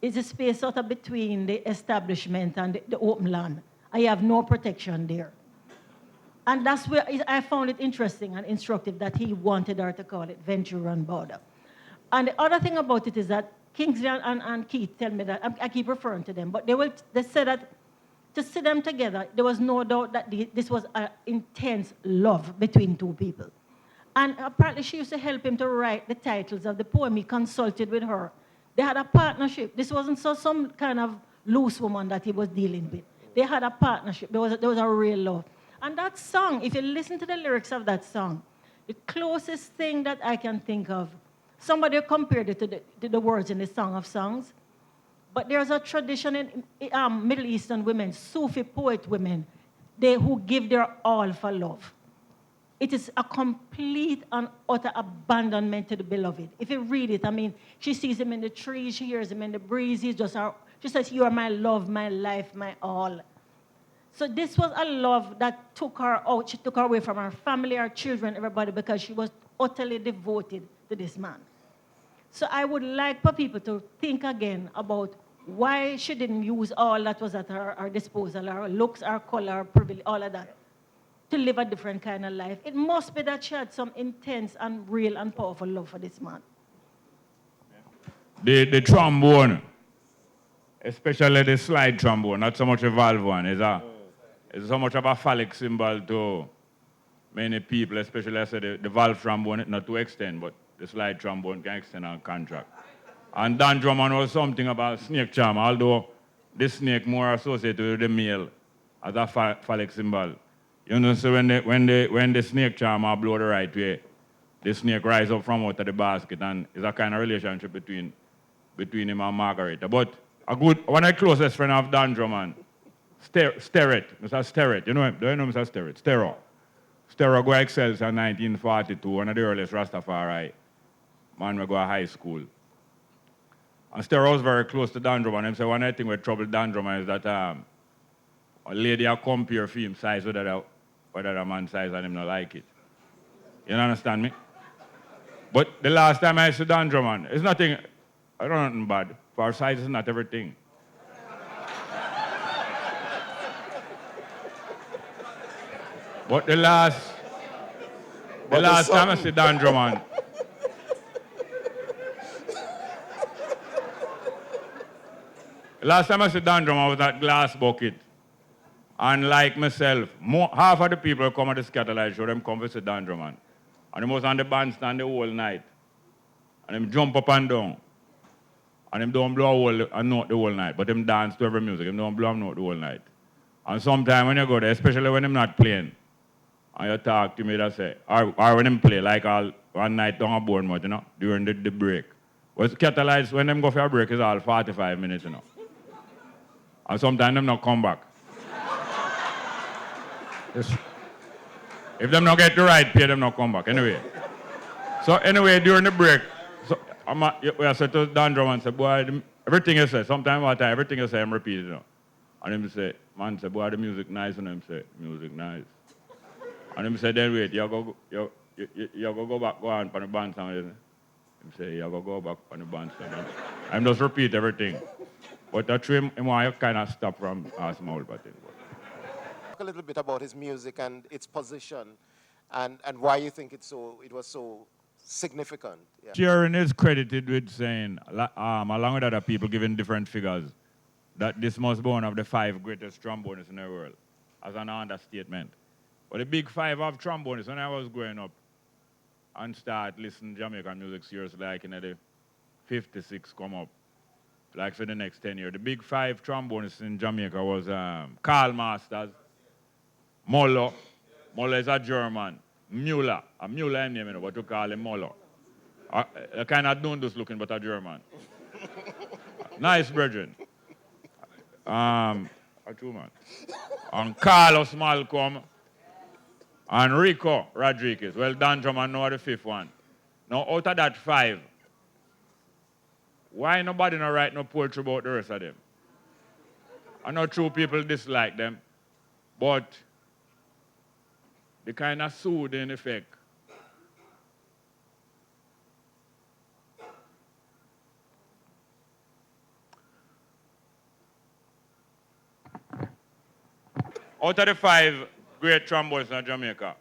It's a space sort of between the establishment and the open land. I have no protection there. And that's where I found it interesting and instructive that he wanted her to call it Venturan border. And the other thing about it is that Kingsley and Keith tell me that, I keep referring to them, but they said that to see them together, there was no doubt that this was an intense love between two people. And apparently she used to help him to write the titles of the poem. He consulted with her. They had a partnership. This wasn't some kind of loose woman that he was dealing with. They had a partnership. There was a real love. And that song, if you listen to the lyrics of that song, the closest thing that I can think of, somebody compared it to the words in the Song of Songs, but there's a tradition in Middle Eastern women, Sufi poet women, who give their all for love. It is a complete and utter abandonment to the beloved. If you read it, I mean, she sees him in the trees, she hears him in the breeze, she says, you are my love, my life, my all. So this was a love that took her out. She took her away from her family, her children, everybody, because she was utterly devoted to this man. So I would like for people to think again about why she didn't use all that was at her disposal, her looks, her color, her privilege, all of that, to live a different kind of life. It must be that she had some intense and real and powerful love for this man. The trombone, especially the slide trombone, not so much a valve one, is so much of a phallic symbol to many people, especially I said the valve trombone, not to extend, but the slide trombone can extend on contract. And Don Drummond was something about snake charm, although this snake more associated with the male as a phallic symbol. You know, so when the snake charmer blow the right way, the snake rise up from out of the basket, and it's a kind of relationship between him and Margarita. But one of the closest friend of Don Drummond, Sterrett, Mr. Sterrett, you know him? Do you know Mr. Sterrett? Sterrett go excels in 1942, one of the earliest Rastafari man we go to high school. And Sterrett was very close to Don Drummond. He said one of the things with trouble Don Drummond is that a lady will compare film size with a man size and him not like it. You understand me? But the last time I saw Don Drummond, it's nothing, I don't know nothing bad. For our size is not everything. But the last time I see Don Drummond, was at Glass Bucket. And like myself, half of the people who come at the Scatterlight show, them come to see Don Drummond. And they was on the bandstand the whole night. And them jump up and down. And them don't blow a note the whole night, but them dance to every music. Them don't blow a note the whole night. And sometimes when you go there, especially when them not playing, and you talk to me, they say, or when them play, like one night down a Bournemouth, you know, during the break. But Scatterlights, when them go for a break, it's all 45 minutes, you know. And sometimes them not come back. If them not get the right pay, them not come back. Anyway. So anyway, during the break, I said to Don Drummond, say, boy, everything you say, sometimes everything you say, I'm repeating, you know. And him say, man, say, boy, the music nice, and him say, music nice. And him say, then wait, you go back, go on the bandstand. Him say, you go back on the bandstand. I'm just repeat everything. But that's why him want to kind of stop from asking all about it. Talk a little bit about his music and its position, and why you think it was so significant. Yeah. Sharon is credited with saying, along with other people giving different figures, that this must be one of the 5 greatest trombonists in the world, as an understatement. But the big 5 of trombonists, when I was growing up and start listening to Jamaican music seriously, like in the 56 come up, like for the next 10 years. The big 5 trombonists in Jamaica was Carl Masters, Molo. Molo is a German. Mueller. A Mueller name, you know, but you call him Molo. A kind of Dundus looking, but a German. Nice brethren. A true man. And Carlos Malcolm. And Rico Rodriguez. Well, Don Drummond know the 5th one. Now, out of that 5, why nobody not write no poetry about the rest of them? I know true people dislike them, but the kind of soothing effect. Out of the 5 great trombones in Jamaica,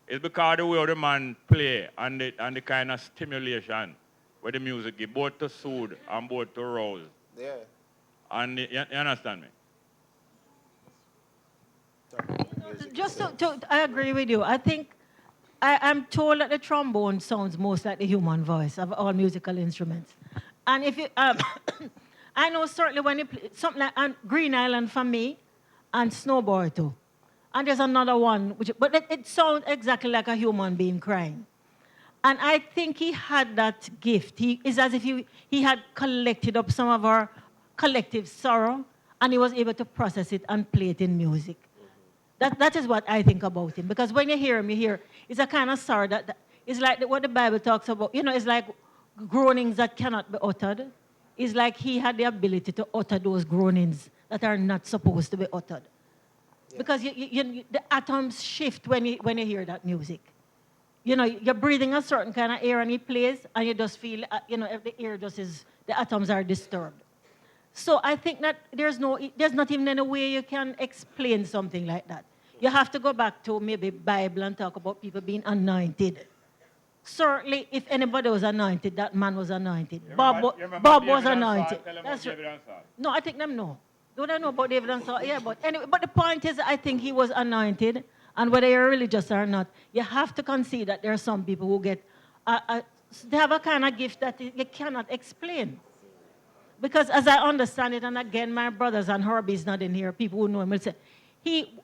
it's because the way the man play and the kind of stimulation where the music give, both to soothe and both to rouse. Yeah. And you understand me? I agree with you. I think I'm told that the trombone sounds most like the human voice of all musical instruments. And if you, I know certainly when you play something like Green Island for me, and Snowboard too. And there's another one, but it sounds exactly like a human being crying. And I think he had that gift. It's as if he had collected up some of our collective sorrow, and he was able to process it and play it in music. That is what I think about him. Because when you hear him, you hear it's a kind of sorrow that it's like what the Bible talks about. You know, it's like groanings that cannot be uttered. It's like he had the ability to utter those groanings that are not supposed to be uttered. Yeah. Because the atoms shift when you hear that music. You know, you're breathing a certain kind of air and he plays, and you just feel, if the air just is, the atoms are disturbed. So I think that there's not even any way you can explain something like that. You have to go back to maybe Bible and talk about people being anointed. Certainly, if anybody was anointed, that man was anointed. Bob was anointed. That's right. No, I think them no. Don't I know about David and Saul? Yeah, but anyway, but the point is, I think he was anointed, and whether you're religious or not, you have to concede that there are some people who get, they have a kind of gift that you cannot explain. Because as I understand it, and again, my brothers and Herbie's not in here, people who know him will say,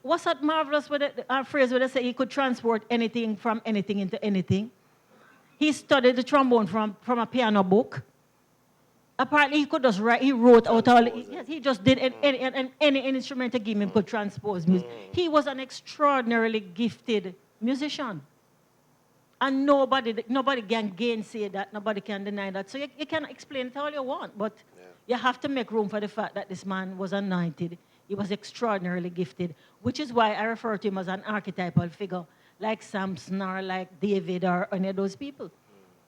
what's that marvelous with the phrase where they say he could transport anything from anything into anything? He studied the trombone from a piano book. Apparently, he could just write. He wrote out all. Yes, he just did any instrument to give him could transpose music. He was an extraordinarily gifted musician, and nobody can gainsay that. Nobody can deny that. So you can explain it all you want, but you have to make room for the fact that this man was anointed. He was extraordinarily gifted, which is why I refer to him as an archetypal figure, like Samson or like David or any of those people.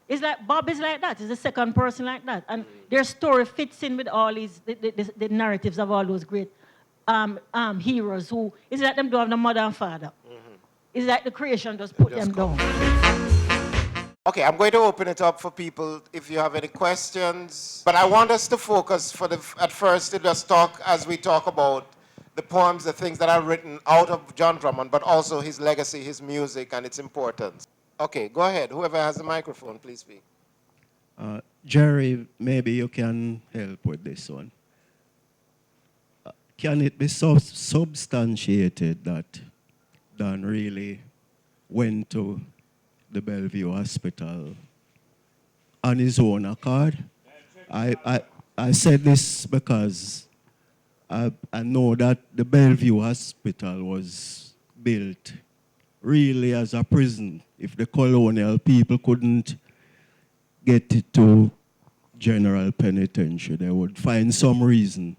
It's like Bob is like that. He's the second person like that. And their story fits in with all the narratives of all those great heroes who, it's like them don't have no mother and father. It's like the creation just put them down. Okay, I'm going to open it up for people if you have any questions. But I want us to focus at first to just talk as we talk about the poems, the things that are written out of John Drummond, but also his legacy, his music, and its importance. Okay, go ahead. Whoever has the microphone, please speak. Jerry, maybe you can help with this one. Can it be substantiated that Don really went to the Bellevue Hospital on his own accord? I said this because I know that the Bellevue Hospital was built really as a prison. If the colonial people couldn't get it to general penitentiary, they would find some reason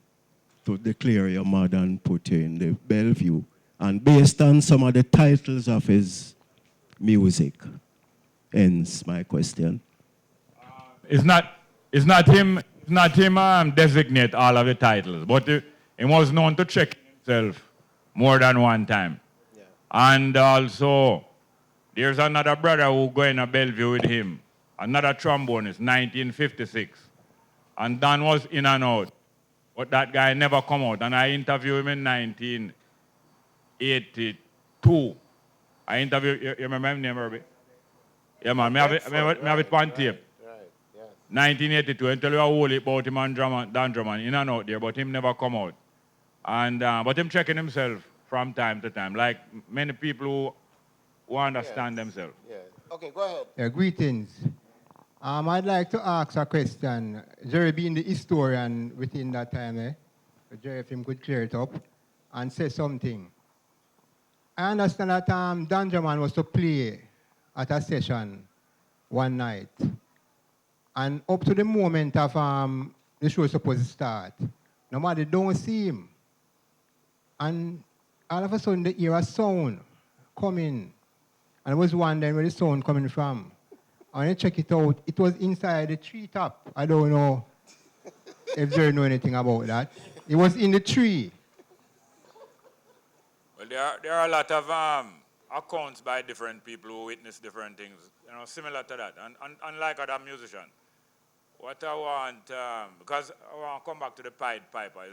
to declare your mother and put you in the Bellevue. And based on some of the titles of his music, ends my question. It's not him designate all of the titles, but he was known to check himself more than one time. Yeah. And also, there's another brother who go in a Bellevue with him, another trombonist, 1956. And Don was in and out, but that guy never come out. And I interviewed him in 1982. I interviewed, you remember his name, Herbie? Yeah, man, I have it on tape. Right, yeah. 1982, I tell you a whole heap about him and Don Drummond, in and out there, but him never come out. And, but him checking himself from time to time, like many people who understand themselves. Yeah. Okay, go ahead. Greetings. I'd like to ask a question. Jerry being the historian within that time, Jerry, if him could clear it up and say something. I understand that Don Drummond was to play at a session one night. And up to the moment of the show was supposed to start, nobody don't see him. And all of a sudden, they hear a sound coming. And I was wondering where the sound coming from. And when I check it out, it was inside the treetop. I don't know if Jerry know anything about that. It was in the tree. Well, there are a lot of accounts by different people who witness different things, similar to that. And unlike other musicians, what I want, because I want to come back to the Pied Piper.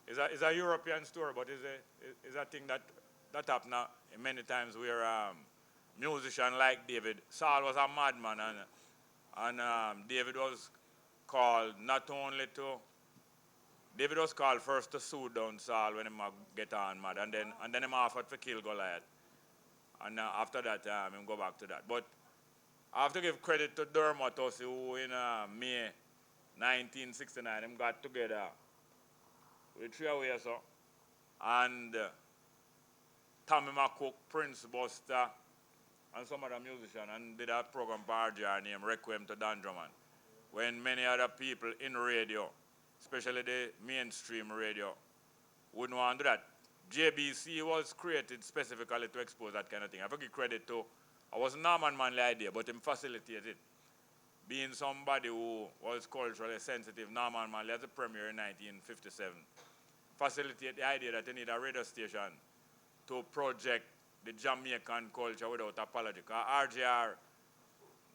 It's a European story, but it's a thing that happened many times where musician like David, Saul was a madman, and David was called not only to, David was called first to sue down Saul when he get on mad, and then him offered to kill Goliath. And after that, him go back to that. But I have to give credit to Dermot Hussey, who in May 1969, him got together with three away, so, and Tommy McCook, Prince Buster, and some other musicians, and did a program by RJR named Requiem to Don Drummond, when many other people in radio, especially the mainstream radio, wouldn't want to do that. JBC was created specifically to expose that kind of thing. I have to give credit to, I was Norman Manley's idea, but him facilitated it. Being somebody who was culturally sensitive, Norman Manley as a premier in 1957, facilitated the idea that they need a radio station to project the Jamaican culture without apology. Because RJR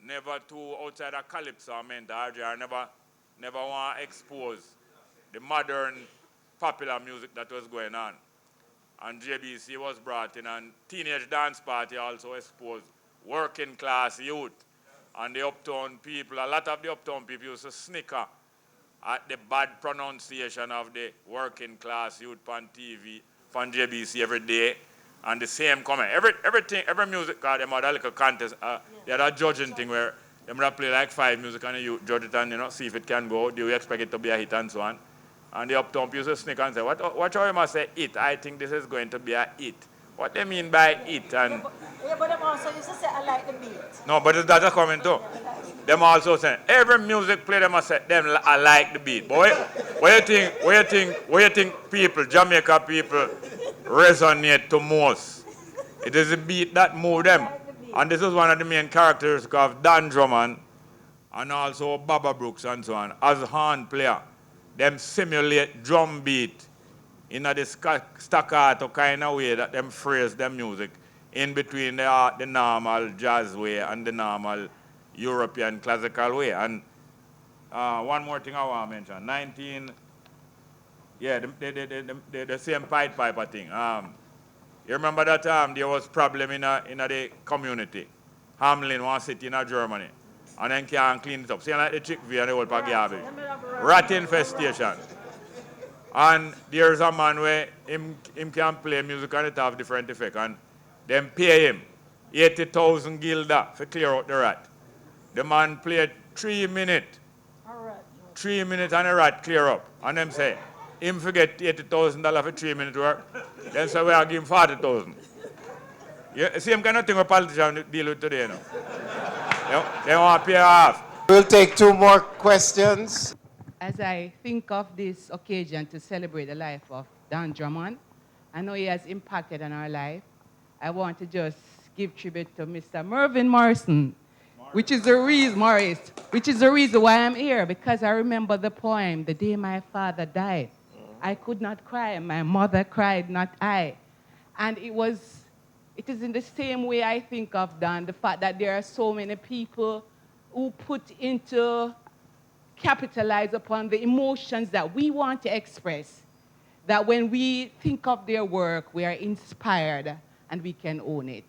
never too outside of Calypso meant RJR never want to expose the modern popular music that was going on. And JBC was brought in, and Teenage Dance Party also exposed working class youth and the uptown people. A lot of the uptown people used to snicker at the bad pronunciation of the working class youth on TV, on JBC every day. And the same comment. Every music card, them had a little contest. They had a judging thing where they would play like 5 music and you judge it and see if it can go. Do you expect it to be a hit and so on? And the uptown people used to sneak and say, what how you must say it? I think this is going to be a hit. What they mean by it? And But them also used to say, I like the beat. no, but that's a comment too. Them also saying every music play them must say them I like the beat. But what you think people, Jamaica people, resonate to most? It is the beat that move them. And this is one of the main characteristics of Don Drummond and also Baba Brooks and so on. As a horn player, them simulate drum beat in a staccato kind of way that them phrase them music in between the normal jazz way and the normal European classical way. And one more thing I want to mention, the same Pied Piper thing. You remember that there was problem in the community. Hamlin was sitting in Germany and then can't clean it up. See like the chick V and the old garbage. Rat infestation. And there's a man where him can play music and it have different effect. And them pay him 80,000 guilder to clear out the rat. The man played 3 minutes. 3 minutes and the rat clear up. And them say, him forget $80,000 for 3 minutes work. Then say we are give him 40,000. You see him kind of thing a politician deal with today, you know. They want to pay off. We'll take 2 more questions. As I think of this occasion to celebrate the life of Don Drummond, I know he has impacted on our life. I want to just give tribute to Mr. Mervyn Morrison, which is the reason why I'm here, because I remember the poem, The Day My Father Died. I could not cry, my mother cried, not I. And it is in the same way I think of Don, the fact that there are so many people who capitalize upon the emotions that we want to express, that when we think of their work, we are inspired and we can own it.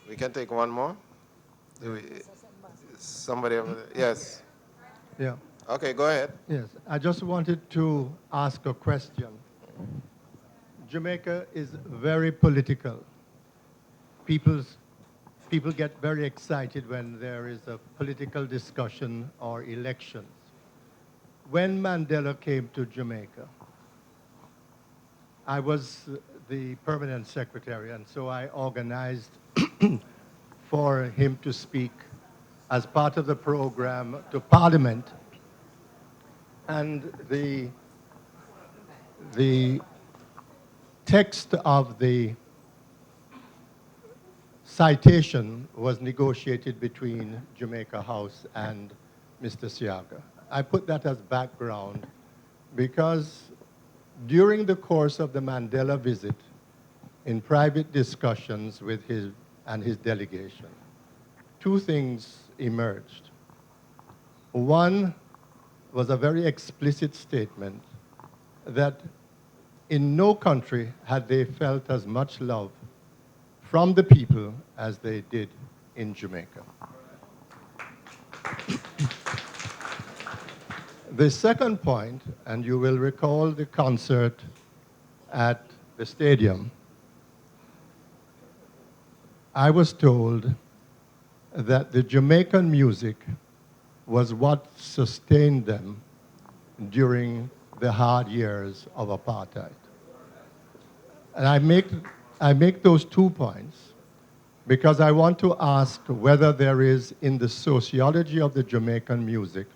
We can take one more. Somebody over there. Yes. Yeah. Okay, go ahead. Yes. I just wanted to ask a question. Jamaica is very political. People get very excited when there is a political discussion or elections. When Mandela came to Jamaica, I was the permanent secretary, and so I organized for him to speak as part of the program to Parliament. And the text of the citation was negotiated between Jamaica House and Mr. Siaga. I put that as background because during the course of the Mandela visit, in private discussions with his delegation, two things emerged. One was a very explicit statement that in no country had they felt as much love from the people as they did in Jamaica. The second point, and you will recall the concert at the stadium, I was told that the Jamaican music was what sustained them during the hard years of apartheid. And I make those 2 points because I want to ask whether there is in the sociology of the Jamaican music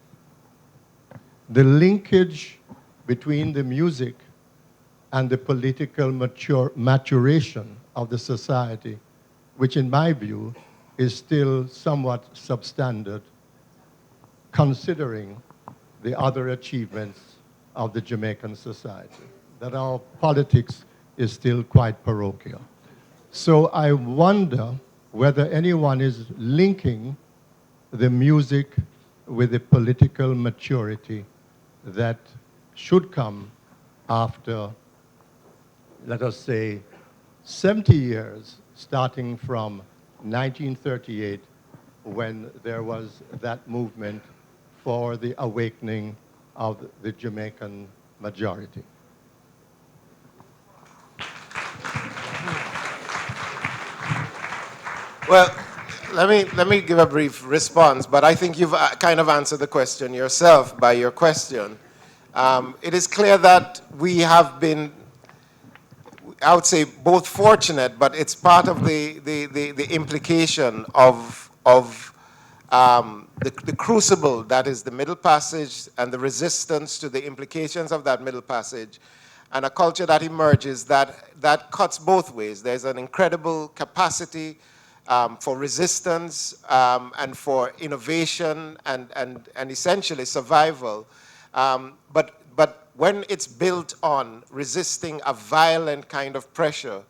the linkage between the music and the political maturation of the society, which in my view is still somewhat substandard considering the other achievements of the Jamaican society, that our politics is still quite parochial. So I wonder whether anyone is linking the music with the political maturity that should come after, let us say, 70 years, starting from 1938, when there was that movement for the awakening of the Jamaican majority. Well, let me give a brief response, but I think you've kind of answered the question yourself by your question. It is clear that we have been, I would say, both fortunate, but it's part of the implication of the crucible that is the Middle Passage and the resistance to the implications of that Middle Passage, and a culture that emerges that cuts both ways. There's an incredible capacity for resistance and for innovation and essentially survival. But when it's built on resisting a violent kind of pressure,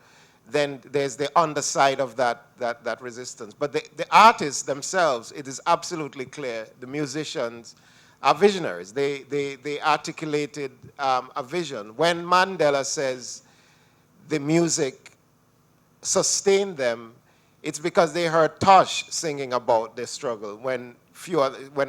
then there's the underside of that resistance. But the artists themselves, it is absolutely clear, the musicians are visionaries. They articulated a vision. When Mandela says the music sustained them, it's because they heard Tosh singing about their struggle when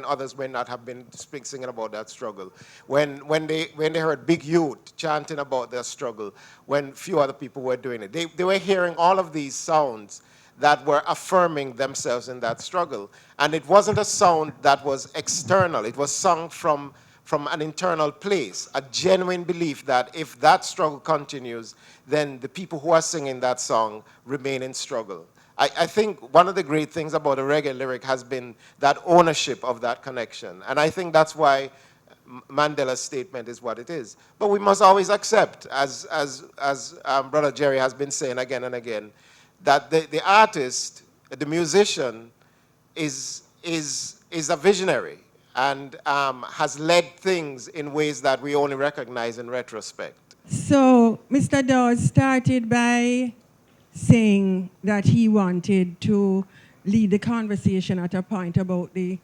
others may not have been singing about that struggle. When they heard Big Youth chanting about their struggle, when few other people were doing it. They were hearing all of these sounds that were affirming themselves in that struggle. And it wasn't a sound that was external. It was sung from an internal place, a genuine belief that if that struggle continues, then the people who are singing that song remain in struggle. I think one of the great things about a reggae lyric has been that ownership of that connection. And I think that's why Mandela's statement is what it is. But we must always accept, as Brother Jerry has been saying again and again, that the artist, the musician, is a visionary and has led things in ways that we only recognize in retrospect. So Mr. Dawes started by saying that he wanted to lead the conversation at a point about the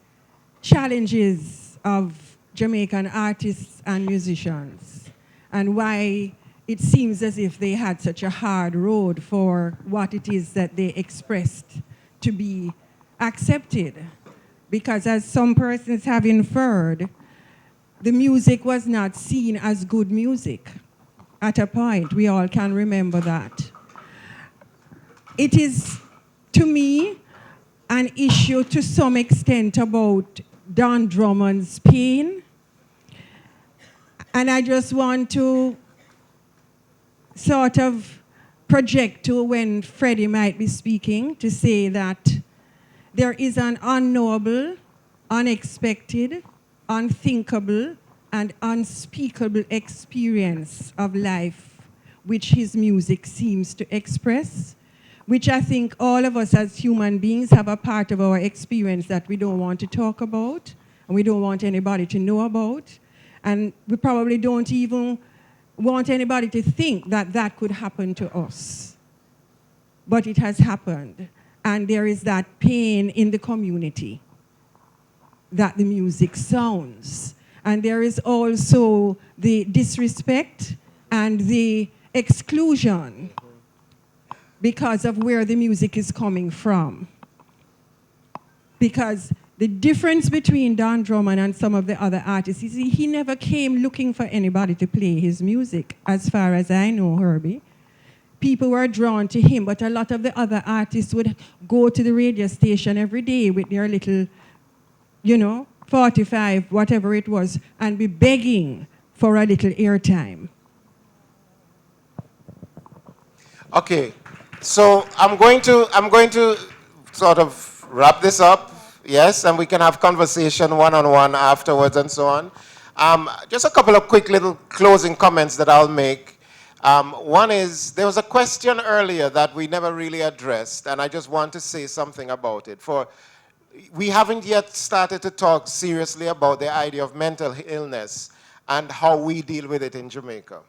challenges of Jamaican artists and musicians and why it seems as if they had such a hard road for what it is that they expressed to be accepted. Because as some persons have inferred, the music was not seen as good music at a point. We all can remember that. It is, to me, an issue to some extent about Don Drummond's pain. And I just want to sort of project to when Freddie might be speaking to say that there is an unknowable, unexpected, unthinkable, and unspeakable experience of life which his music seems to express, which I think all of us as human beings have a part of our experience that we don't want to talk about, and we don't want anybody to know about, and we probably don't even want anybody to think that that could happen to us. But it has happened, and there is that pain in the community that the music sounds. And there is also the disrespect and the exclusion because of where the music is coming from. Because the difference between Don Drummond and some of the other artists is he never came looking for anybody to play his music, as far as I know, Herbie. People were drawn to him, but a lot of the other artists would go to the radio station every day with their little, 45, whatever it was, and be begging for a little airtime. Okay, so I'm going to sort of wrap this up, yes, and we can have conversation one-on-one afterwards and so on. Just a couple of quick little closing comments that I'll make. One is, there was a question earlier that we never really addressed, and I just want to say something about it. We haven't yet started to talk seriously about the idea of mental illness and how we deal with it in Jamaica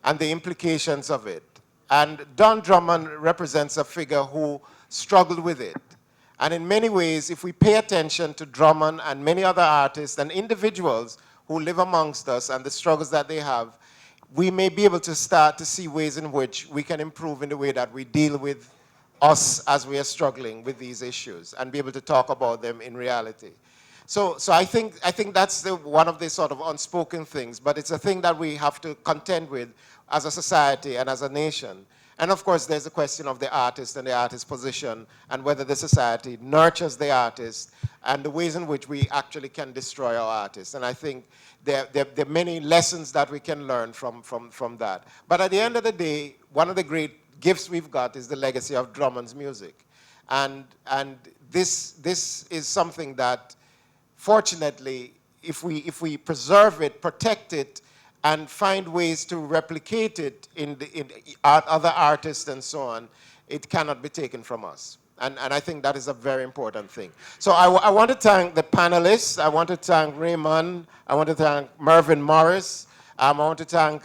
and the implications of it. And Don Drummond represents a figure who struggled with it. And in many ways, if we pay attention to Drummond and many other artists and individuals who live amongst us and the struggles that they have, we may be able to start to see ways in which we can improve in the way that we deal with us as we are struggling with these issues and be able to talk about them in reality. So I think that's one of the sort of unspoken things, but it's a thing that we have to contend with as a society and as a nation. And of course, there's the question of the artist and the artist's position and whether the society nurtures the artist and the ways in which we actually can destroy our artists. And I think there are many lessons that we can learn from that. But at the end of the day, one of the great gifts we've got is the legacy of Drummond's music. And this is something that, fortunately, if we preserve it, protect it, and find ways to replicate it in other artists and so on, it cannot be taken from us. And I think that is a very important thing. So I want to thank the panelists. I want to thank Raymond. I want to thank Mervyn Morris. I want to thank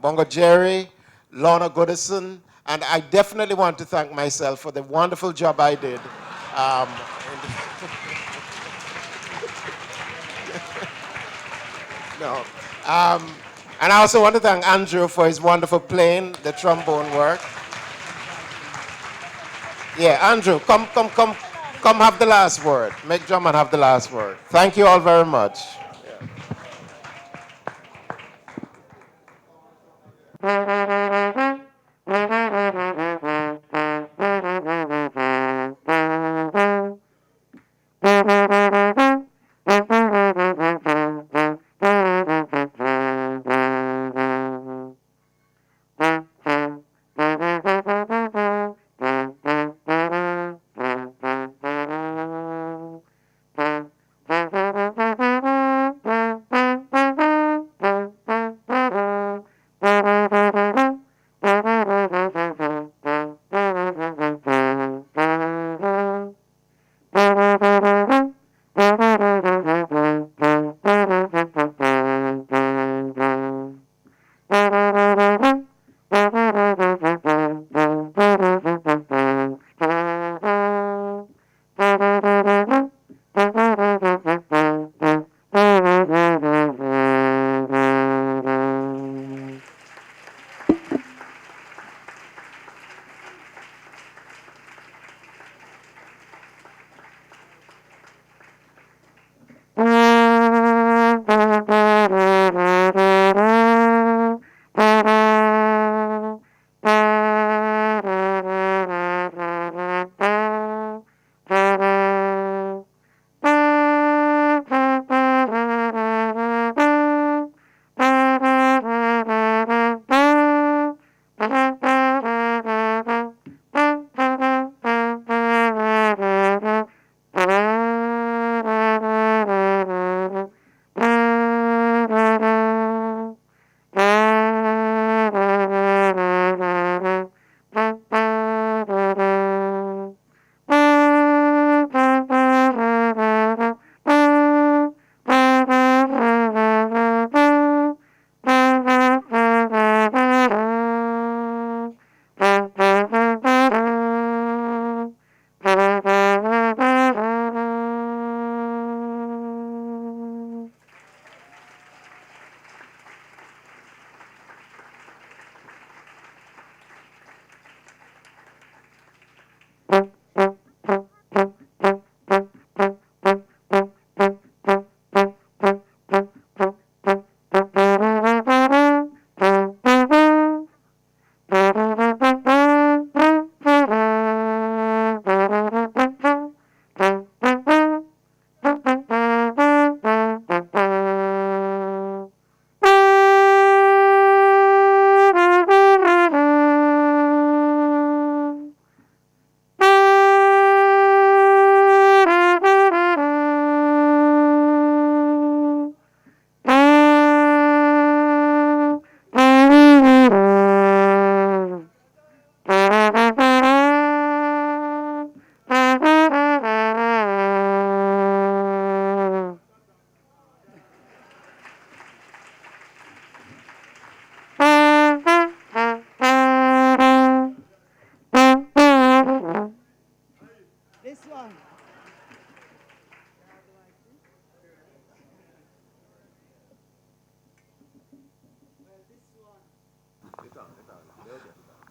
Bongo Jerry, Lorna Goodison, and I definitely want to thank myself for the wonderful job I did. No. And I also want to thank Andrew for his wonderful playing, the trombone work. Yeah, Andrew, come have the last word. Make Drummond have the last word. Thank you all very much.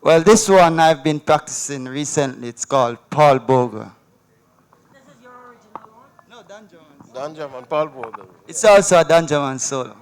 Well, this one I've been practicing recently. It's called Paul Bogle. This is your original one? No, Don Drummond. Don Drummond, Paul Vogel. It's also a Don Drummond solo.